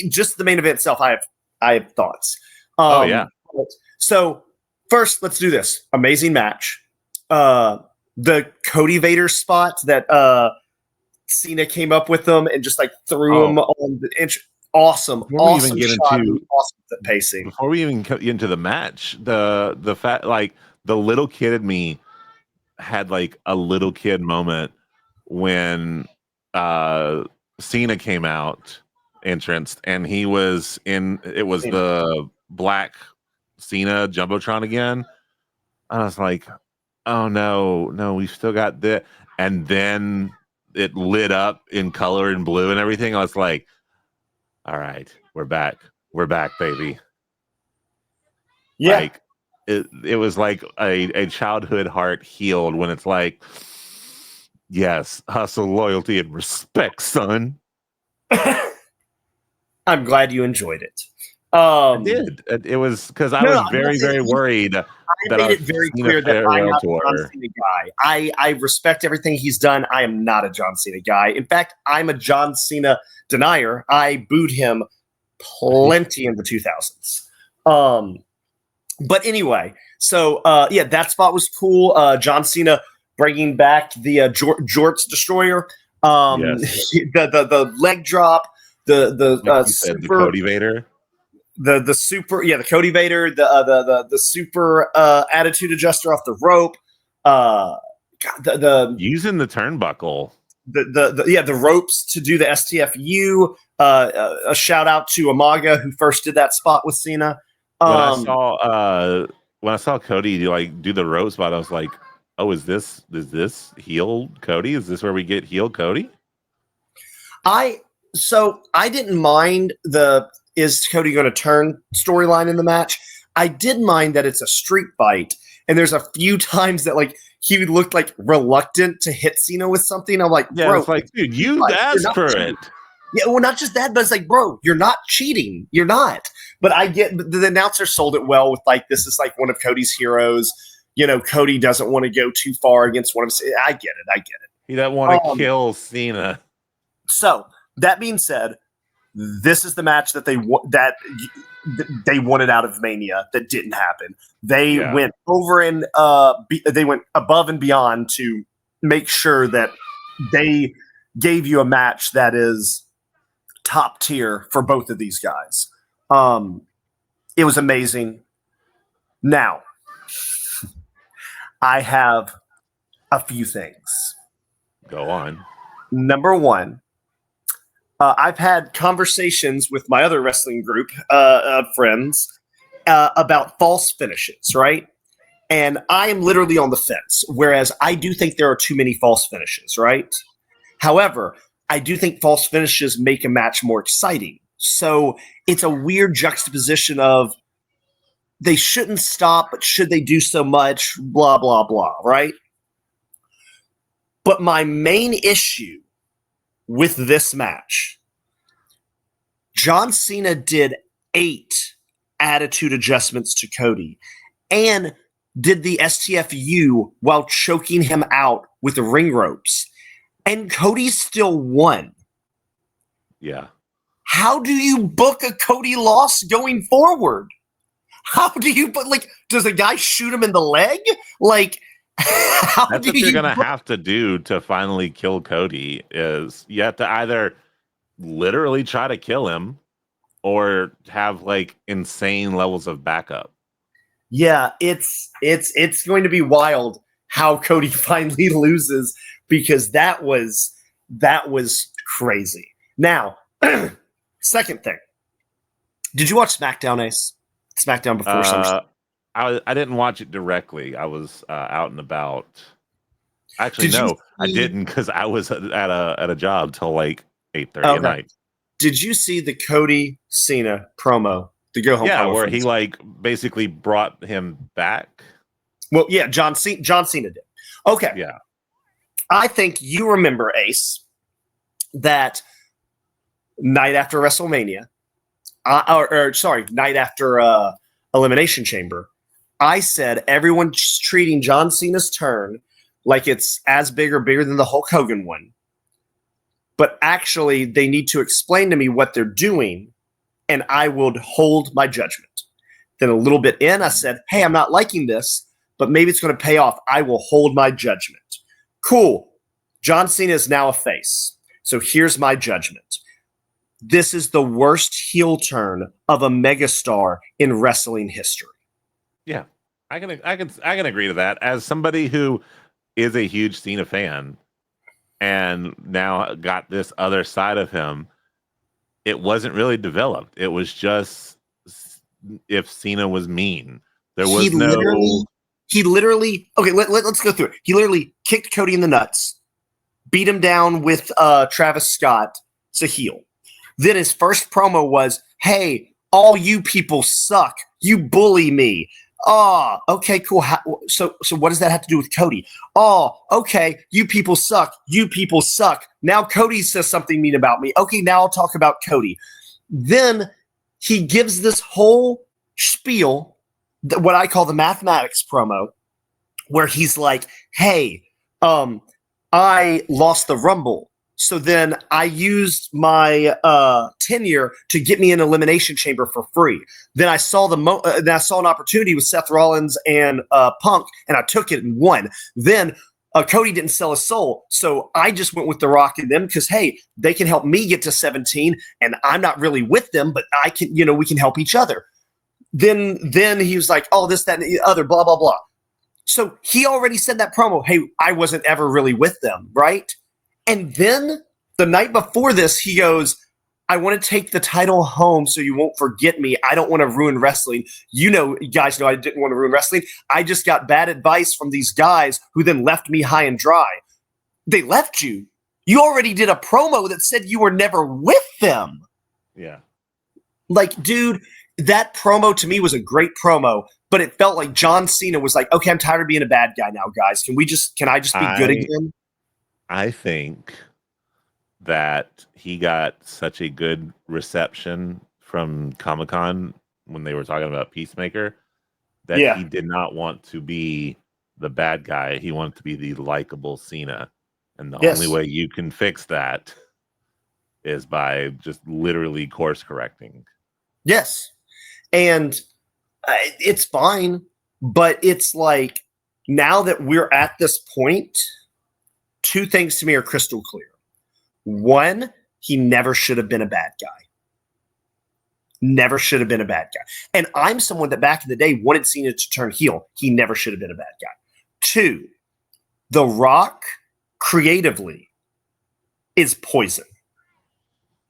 just the main event itself, I have thoughts. Yeah. So first, let's do this amazing match. The Cody Vader spot that Cena came up with them and just like threw him on the inch. Awesome awesome pacing. Before we even get into the match, the fact like the little kid in me had like a little kid moment when Cena came out entranced, and he was the black Cena Jumbotron again. I was like, oh no, we've still got this. And then it lit up in color and blue and everything. I was like, all right, we're back, baby. Yeah, like it was like a childhood heart healed when it's like, yes, hustle, loyalty, and respect, son. I'm glad you enjoyed it. I did. It was because I was very, very worried. I made it very clear that I'm not a John Cena guy. I respect everything he's done. I am not a John Cena guy. In fact, I'm a John Cena denier. I booed him plenty in the 2000s. But anyway, so yeah, that spot was cool. John Cena bringing back the Jorts Destroyer, Yes. the leg drop, the Like you said, the super, Cody Vader. the super, yeah, the Cody Vader, the super attitude adjuster off the rope, God, Using the turnbuckle. the ropes to do the STFU. A shout out to Amaga who first did that spot with Cena. When I saw Cody do the rope spot, I was like, "Oh, is this heel Cody? Is this where we get heel Cody?" I didn't mind the is Cody going to turn storyline in the match. I did mind that it's a street fight, and there's a few times that like he looked like reluctant to hit Cena with something. I'm like, Yeah, bro, it's like, dude, you asked for it. Yeah, well, not just that, but it's like, bro, you're not cheating. You're not. But I get the announcer sold it well with like, this is like one of Cody's heroes. You know, Cody doesn't want to go too far against one of his. I get it. He doesn't want to kill Cena. So that being said, this is the match that they wanted out of Mania that didn't happen. They went over and they went above and beyond to make sure that they gave you a match that is top tier for both of these guys. It was amazing. Now, I have a few things. Go on. Number one, I've had conversations with my other wrestling group friends about false finishes, right? And I am literally on the fence, whereas I do think there are too many false finishes, right? However, I do think false finishes make a match more exciting. So it's a weird juxtaposition of they shouldn't stop, but should they do so much? Blah, blah, blah, right? But my main issue with this match, John Cena did 8 attitude adjustments to Cody and did the STFU while choking him out with the ring ropes. And Cody still won. Yeah. How do you book a Cody loss going forward? How do you put does a guy shoot him in the leg? Like, that's what you're gonna have to do to finally kill Cody. Is you have to either literally try to kill him or have like insane levels of backup. Yeah, it's going to be wild how Cody finally loses, because that was crazy. Now, second thing. Did you watch SmackDown, Ace? SmackDown before SummerSlam? I didn't watch it directly. I was out and about. Actually, no, I didn't, because I was at a job till like 8:30 at night. Did you see the Cody Cena promo? The go home. Yeah, where he like basically brought him back. Well, yeah, John Cena did. Okay. Yeah. I think you remember, Ace, that night after WrestleMania, night after Elimination Chamber, I said everyone's treating John Cena's turn like it's as big or bigger than the Hulk Hogan one. But actually, they need to explain to me what they're doing, and I will hold my judgment. Then a little bit in, I said, hey, I'm not liking this, but maybe it's going to pay off. I will hold my judgment. Cool. John Cena is now a face. So here's my judgment. This is the worst heel turn of a megastar in wrestling history. Yeah, I can agree to that. As somebody who is a huge Cena fan and now got this other side of him, it wasn't really developed. It was just if Cena was mean. There was He literally okay, let's go through it. He literally kicked Cody in the nuts, beat him down with Travis Scott to heel. Then his first promo was, hey, all you people suck. You bully me. Oh, okay, cool. So what does that have to do with Cody? Oh, okay, you people suck. You people suck. Now Cody says something mean about me. Okay, now I'll talk about Cody. Then he gives this whole spiel, what I call the mathematics promo, where he's like, hey, I lost the Rumble. So then I used my tenure to get me an elimination chamber for free. Then I saw then I saw an opportunity with Seth Rollins and Punk, and I took it and won. Then Cody didn't sell his soul, so I just went with The Rock and them because hey, they can help me get to 17, and I'm not really with them, but I can, we can help each other. Then he was like, oh, this, that, and the other, blah blah blah. So he already said that promo. Hey, I wasn't ever really with them, right? And then the night before this, he goes, I want to take the title home so you won't forget me. I don't want to ruin wrestling. You guys know I didn't want to ruin wrestling. I just got bad advice from these guys who then left me high and dry. They left you. You already did a promo that said you were never with them. Yeah. Like, dude, that promo to me was a great promo, but it felt like John Cena was like, okay, I'm tired of being a bad guy now, guys. Can I just be good again? I think that he got such a good reception from Comic-Con when they were talking about Peacemaker that he did not want to be the bad guy. He wanted to be the likable Cena. And the only way you can fix that is by just literally course correcting. Yes. And it's fine, but it's like now that we're at this point, two things to me are crystal clear. One, he never should have been a bad guy. Never should have been a bad guy. And I'm someone that back in the day wanted Cena to turn heel. He never should have been a bad guy. Two, The Rock creatively is poison.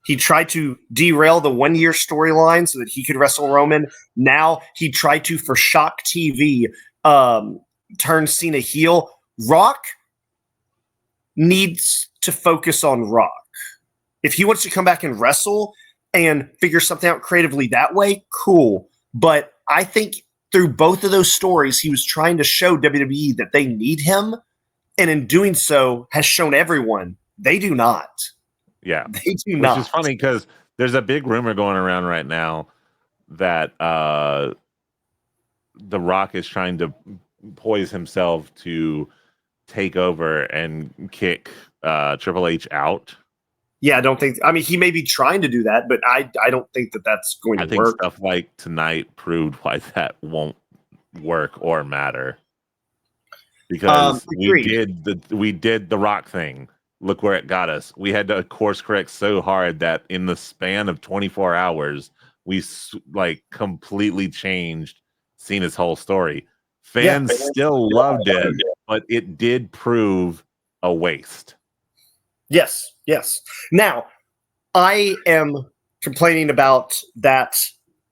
He tried to derail the 1 year storyline so that he could wrestle Roman. Now he tried to, for shock TV, turn Cena heel. Rock needs to focus on Rock. If he wants to come back and wrestle and figure something out creatively that way, cool. But I think through both of those stories, he was trying to show WWE that they need him. And in doing so, has shown everyone they do not. Yeah. They do not. Which is funny because there's a big rumor going around right now that The Rock is trying to poise himself to take over and kick Triple H out. Yeah, I don't think. I mean, he may be trying to do that, but I don't think that that's going to work. I think stuff like tonight proved why that won't work or matter. Because we did the Rock thing. Look where it got us. We had to course correct so hard that in the span of 24 hours, we completely changed Cena's whole story. Fans still loved it, but it did prove a waste. Yes, yes. Now, I am complaining about that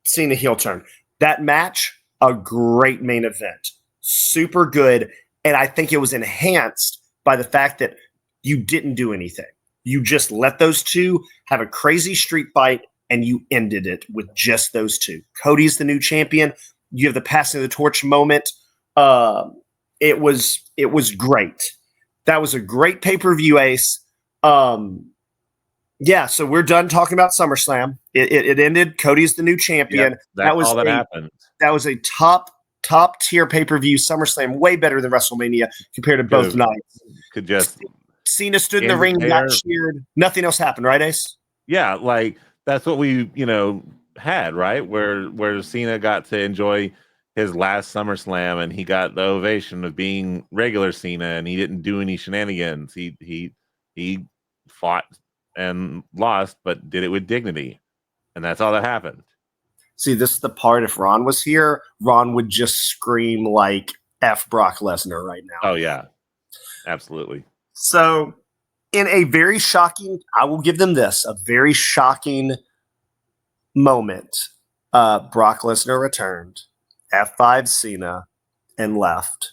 Cena heel turn. That match, a great main event. Super good. And I think it was enhanced by the fact that you didn't do anything. You just let those two have a crazy street fight and you ended it with just those two. Cody's the new champion. You have the passing of the torch moment. It was great. That was a great pay-per-view, Ace. Yeah, so we're done talking about SummerSlam. It ended. Cody's the new champion. Yep, that was all that happened. That was a top tier pay-per-view. SummerSlam way better than WrestleMania compared to both nights. Could just Cena stood in the ring, got cheered. Nothing else happened, right, Ace? Yeah, like that's what we had, right? Where Cena got to enjoy his last SummerSlam and he got the ovation of being regular Cena and he didn't do any shenanigans. He fought and lost, but did it with dignity. And that's all that happened. See, this is the part, if Ron was here, Ron would just scream like F Brock Lesnar right now. Oh, yeah. Absolutely. So, in a very shocking, I will give them this, a very shocking moment, Brock Lesnar returned, F5 Cena, and left.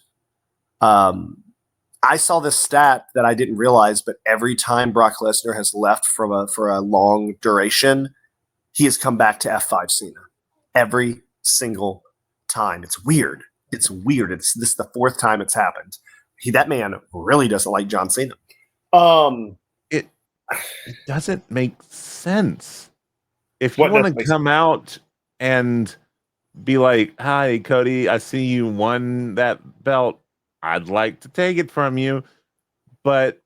I saw this stat that I didn't realize, but every time Brock Lesnar has left for a long duration, he has come back to F5 Cena. Every single time. It's weird. This is the fourth time it's happened. That man really doesn't like John Cena. It doesn't make sense. If you want to come out and be like, "Hi, Cody, I see you won that belt. I'd like to take it from you," but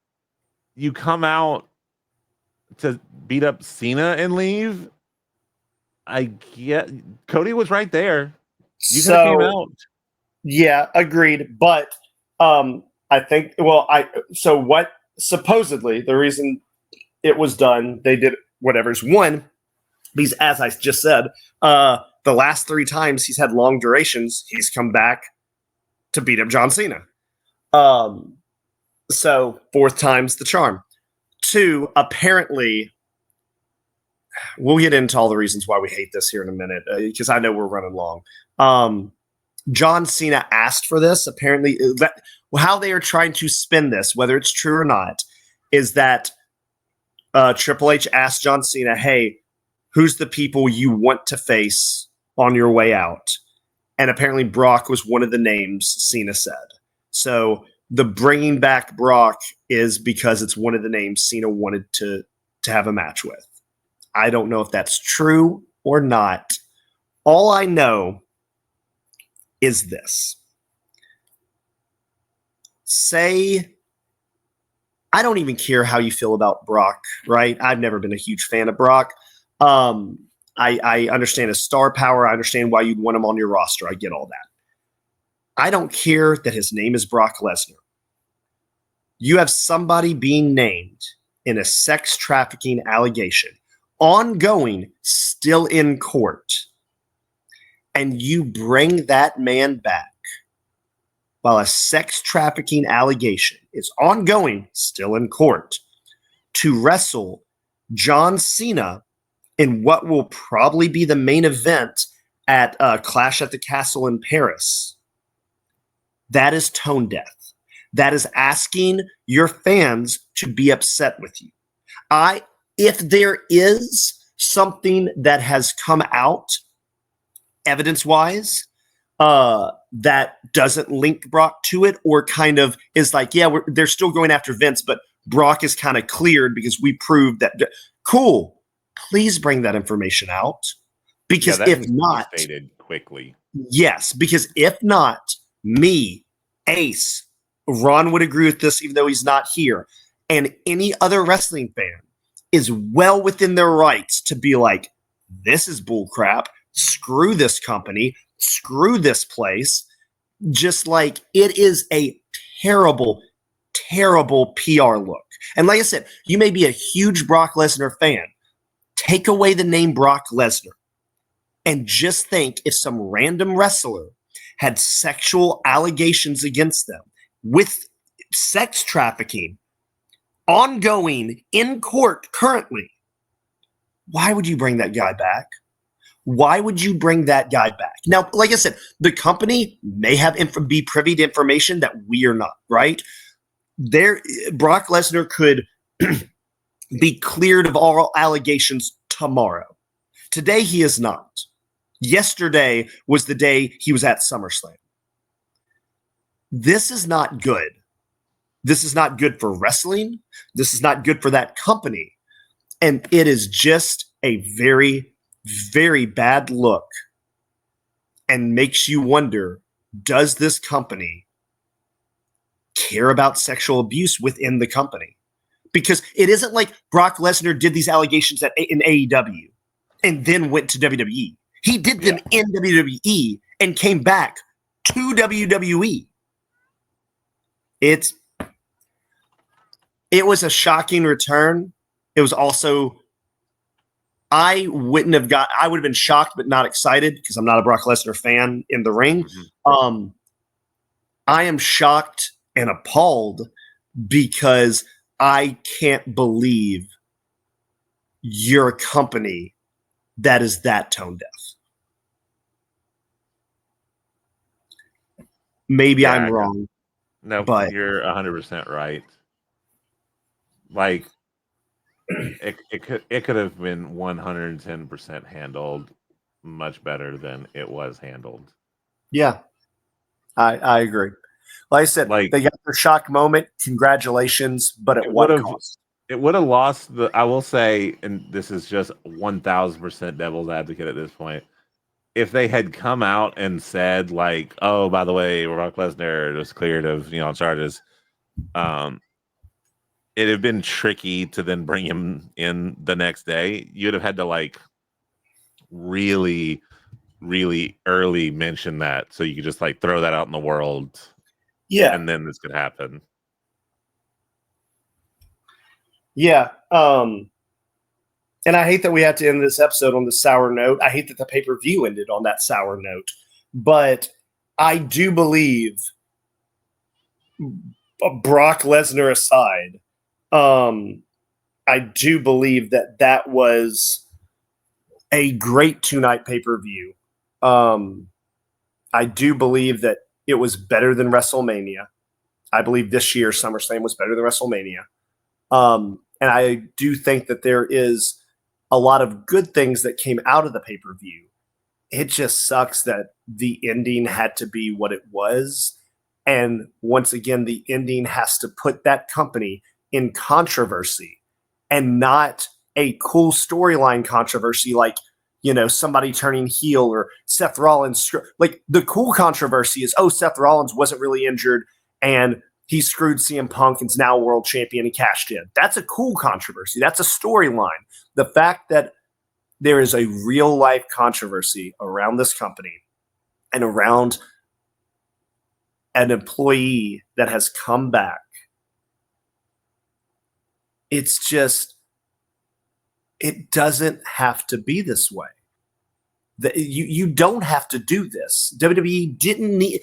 you come out to beat up Cena and leave. I get Cody was right there. You could have came So out. yeah, agreed. But I think so what supposedly the reason it was done, they did whatever's one, because as I just said, the last 3 times he's had long durations, he's come back to beat up John Cena. So 4th time's the charm. 2, apparently, we'll get into all the reasons why we hate this here in a minute, because I know we're running long. John Cena asked for this. Apparently, how they are trying to spin this, whether it's true or not, is that Triple H asked John Cena, hey, who's the people you want to face on your way out? And apparently Brock was one of the names Cena said. So the bringing back Brock is because it's one of the names Cena wanted to have a match with. I don't know if that's true or not. All I know is this. Say, I don't even care how you feel about Brock, right? I've never been a huge fan of Brock. I understand his star power. I understand why you'd want him on your roster. I get all that. I don't care that his name is Brock Lesnar. You have somebody being named in a sex trafficking allegation, ongoing, still in court, and you bring that man back while a sex trafficking allegation is ongoing, still in court, to wrestle John Cena in what will probably be the main event at Clash at the Castle in Paris. That is tone deaf. That is asking your fans to be upset with you. If there is something that has come out evidence-wise that doesn't link Brock to it, or kind of is like, yeah, they're still going after Vince, but Brock is kind of cleared because we proved that. Cool. Please bring that information out. Because if not, stated quickly. Yes, because if not, me, Ace, Ron would agree with this, even though he's not here, and any other wrestling fan is well within their rights to be like, this is bullcrap. Screw this company. Screw this place. Just like it is a terrible, terrible PR look. And like I said, you may be a huge Brock Lesnar fan. Take away the name Brock Lesnar and just think if some random wrestler had sexual allegations against them with sex trafficking ongoing in court currently, why would you bring that guy back? Why would you bring that guy back? Now, like I said, the company may have be privy to information that we are not, right? Brock Lesnar could be cleared of all allegations tomorrow. Today, he is not. Yesterday was the day he was at SummerSlam. This is not good. This is not good for wrestling. This is not good for that company. And it is just a very, very bad look and makes you wonder, does this company care about sexual abuse within the company? Because it isn't like Brock Lesnar did these allegations in AEW and then went to WWE. He did them in WWE and came back to WWE. It was a shocking return. It was also, I would have been shocked but not excited because I'm not a Brock Lesnar fan in the ring. Mm-hmm. I am shocked and appalled because I can't believe you're a company that is that tone deaf. Maybe I'm wrong. No, but you're 100% right. Like it could have been 110% handled much better than it was handled. Yeah, I agree. Like I said, they got their shock moment. Congratulations, but at what cost? It would have lost the. I will say, and this is just 1,000% devil's advocate at this point. If they had come out and said, like, "Oh, by the way, Brock Lesnar was cleared of charges," it'd have been tricky to then bring him in the next day. You'd have had to like really, really early mention that so you could just like throw that out in the world. Yeah. And then this could happen. Yeah. And I hate that we had to end this episode on the sour note. I hate that the pay-per-view ended on that sour note. But I do believe, Brock Lesnar aside, I do believe that that was a great 2-night pay-per-view. I do believe that it was better than WrestleMania. I believe this year's SummerSlam was better than WrestleMania. And I do think that there is a lot of good things that came out of the pay-per-view. It just sucks that the ending had to be what it was. And once again, the ending has to put that company in controversy and not a cool storyline controversy like, you know, somebody turning heel or Seth Rollins. Like, the cool controversy is, oh, Seth Rollins wasn't really injured and he screwed CM Punk and's now world champion and cashed in. That's a cool controversy. That's a storyline. The fact that there is a real life controversy around this company and around an employee that has come back, it's just, it doesn't have to be this way. You don't have to do this. WWE didn't need.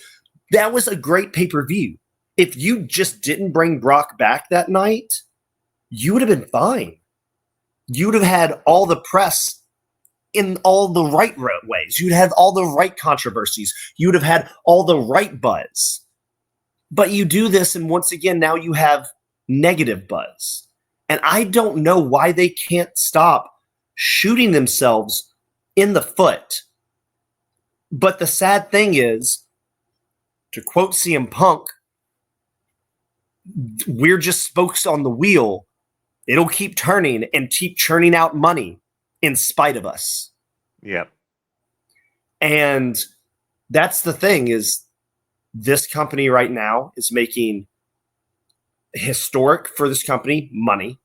That was a great pay-per-view. If you just didn't bring Brock back that night, you would have been fine. You would have had all the press in all the right ways. You'd have all the right controversies. You would have had all the right buzz. But you do this, and once again, now you have negative buzz. And I don't know why they can't stop shooting themselves in the foot. But the sad thing is, to quote CM Punk, we're just spokes on the wheel. It'll keep turning and keep churning out money in spite of us. Yep. And that's the thing, is this company right now is making historic for this company money.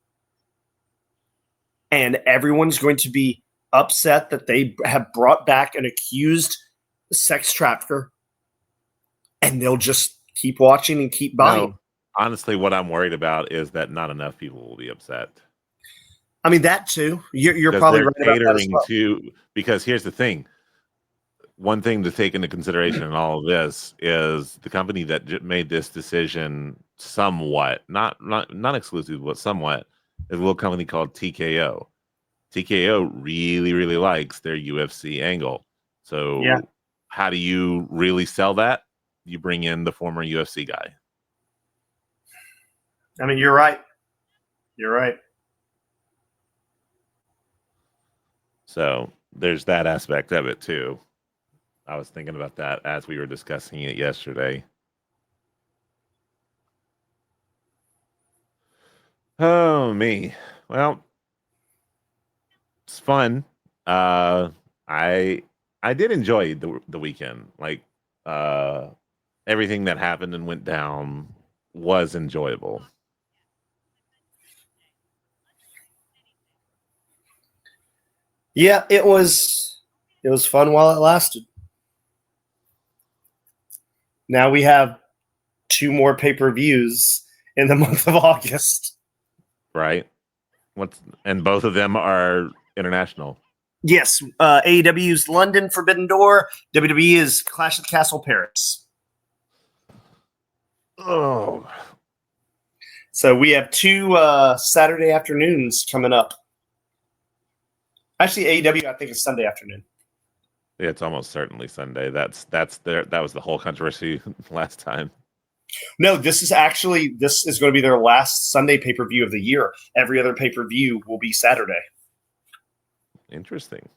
And everyone's going to be upset that they have brought back an accused sex trafficker. And they'll just keep watching and keep buying. No, honestly, what I'm worried about is that not enough people will be upset. I mean, that too. You're probably right about that as well. Because here's the thing. One thing to take into consideration in all of this is the company that made this decision somewhat, not exclusive, but somewhat, is a little company called TKO. TKO really, really likes their UFC angle. So yeah. How do you really sell that? You bring in the former UFC guy. I mean, you're right. You're right. So there's that aspect of it too. I was thinking about that as we were discussing it yesterday. Oh, me. Well, it's fun. I did enjoy the weekend. Like, everything that happened and went down was enjoyable. Yeah, it was fun while it lasted. Now we have 2 more pay-per-views in the month of August. Right? And both of them are international. Yes, AEW's London Forbidden Door. WWE is Clash of the Castle Paris. Oh. So we have 2 Saturday afternoons coming up. Actually, AEW, I think, is Sunday afternoon. Yeah, it's almost certainly Sunday. That was the whole controversy last time. No, this is going to be their last Sunday pay-per-view of the year. Every other pay-per-view will be Saturday. Interesting.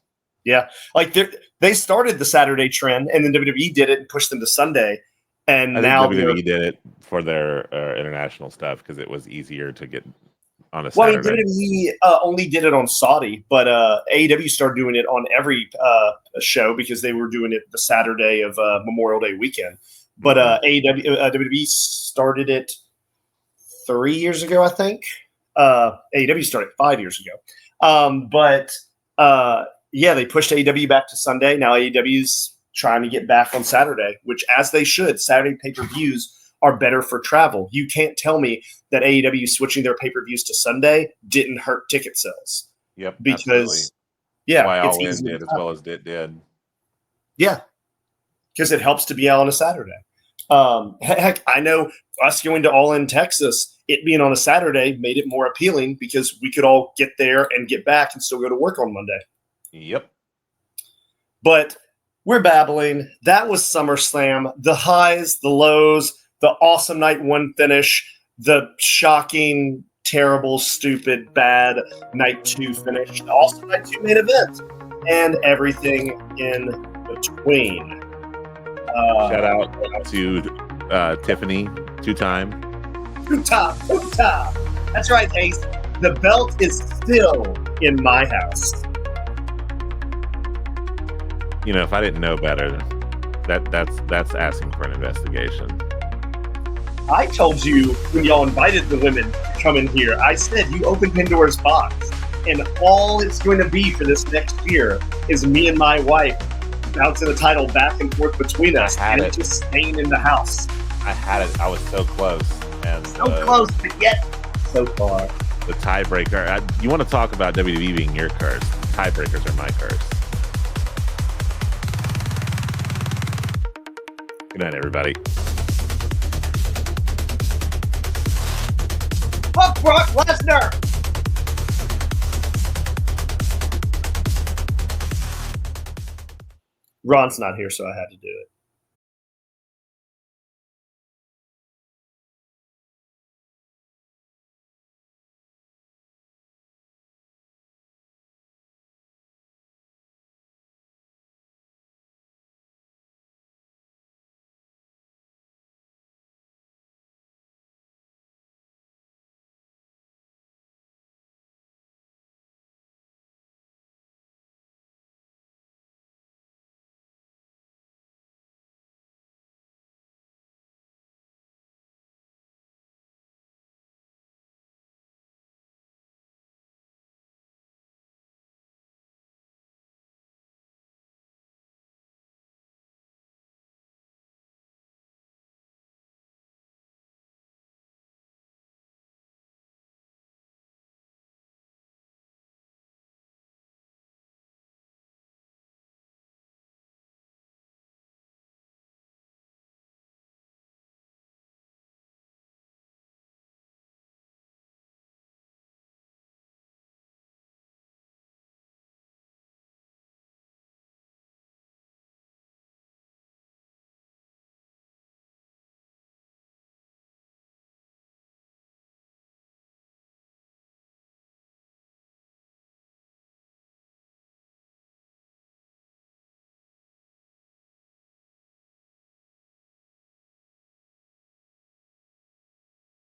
Yeah, like they started the Saturday trend, and then WWE did it and pushed them to Sunday. And now WWE did it for their international stuff because it was easier to get on a Well, I Saturday. mean, WWE only did it on Saudi, but AEW started doing it on every show because they were doing it the Saturday of Memorial Day weekend. But WWE started it 3 years ago, I think. AEW started 5 years ago. Yeah, they pushed AEW back to Sunday. Now AEW's trying to get back on Saturday, which, as they should, Saturday pay-per-views are better for travel. You can't tell me that AEW switching their pay-per-views to Sunday didn't hurt ticket sales. Yep, Because absolutely. yeah, Why it's All In easy to did as travel. well as it did. Yeah, because it helps to be out on a Saturday. Heck, I know us going to All In Texas, it being on a Saturday made it more appealing because we could all get there and get back and still go to work on Monday. Yep. But we're babbling. That was SummerSlam. The highs, the lows, the awesome night one finish, the shocking, terrible, stupid, bad night two finish, the awesome night two main event, and everything in between. Shout out to Tiffany, two-time. Two-time. That's right, Ace. The belt is still in my house. You know, if I didn't know better, that's asking for an investigation. I told you when y'all invited the women to come in here, I said you open Pandora's box, and all it's going to be for this next year is me and my wife bouncing the title back and forth between us and it. Just staying in the house. I had it. I was so close. And So close, but yet so far. The tiebreaker. You want to talk about WWE being your curse? Tiebreakers are my curse. Good night, everybody. Fuck Brock Lesnar! Ron's not here, so I had to do it.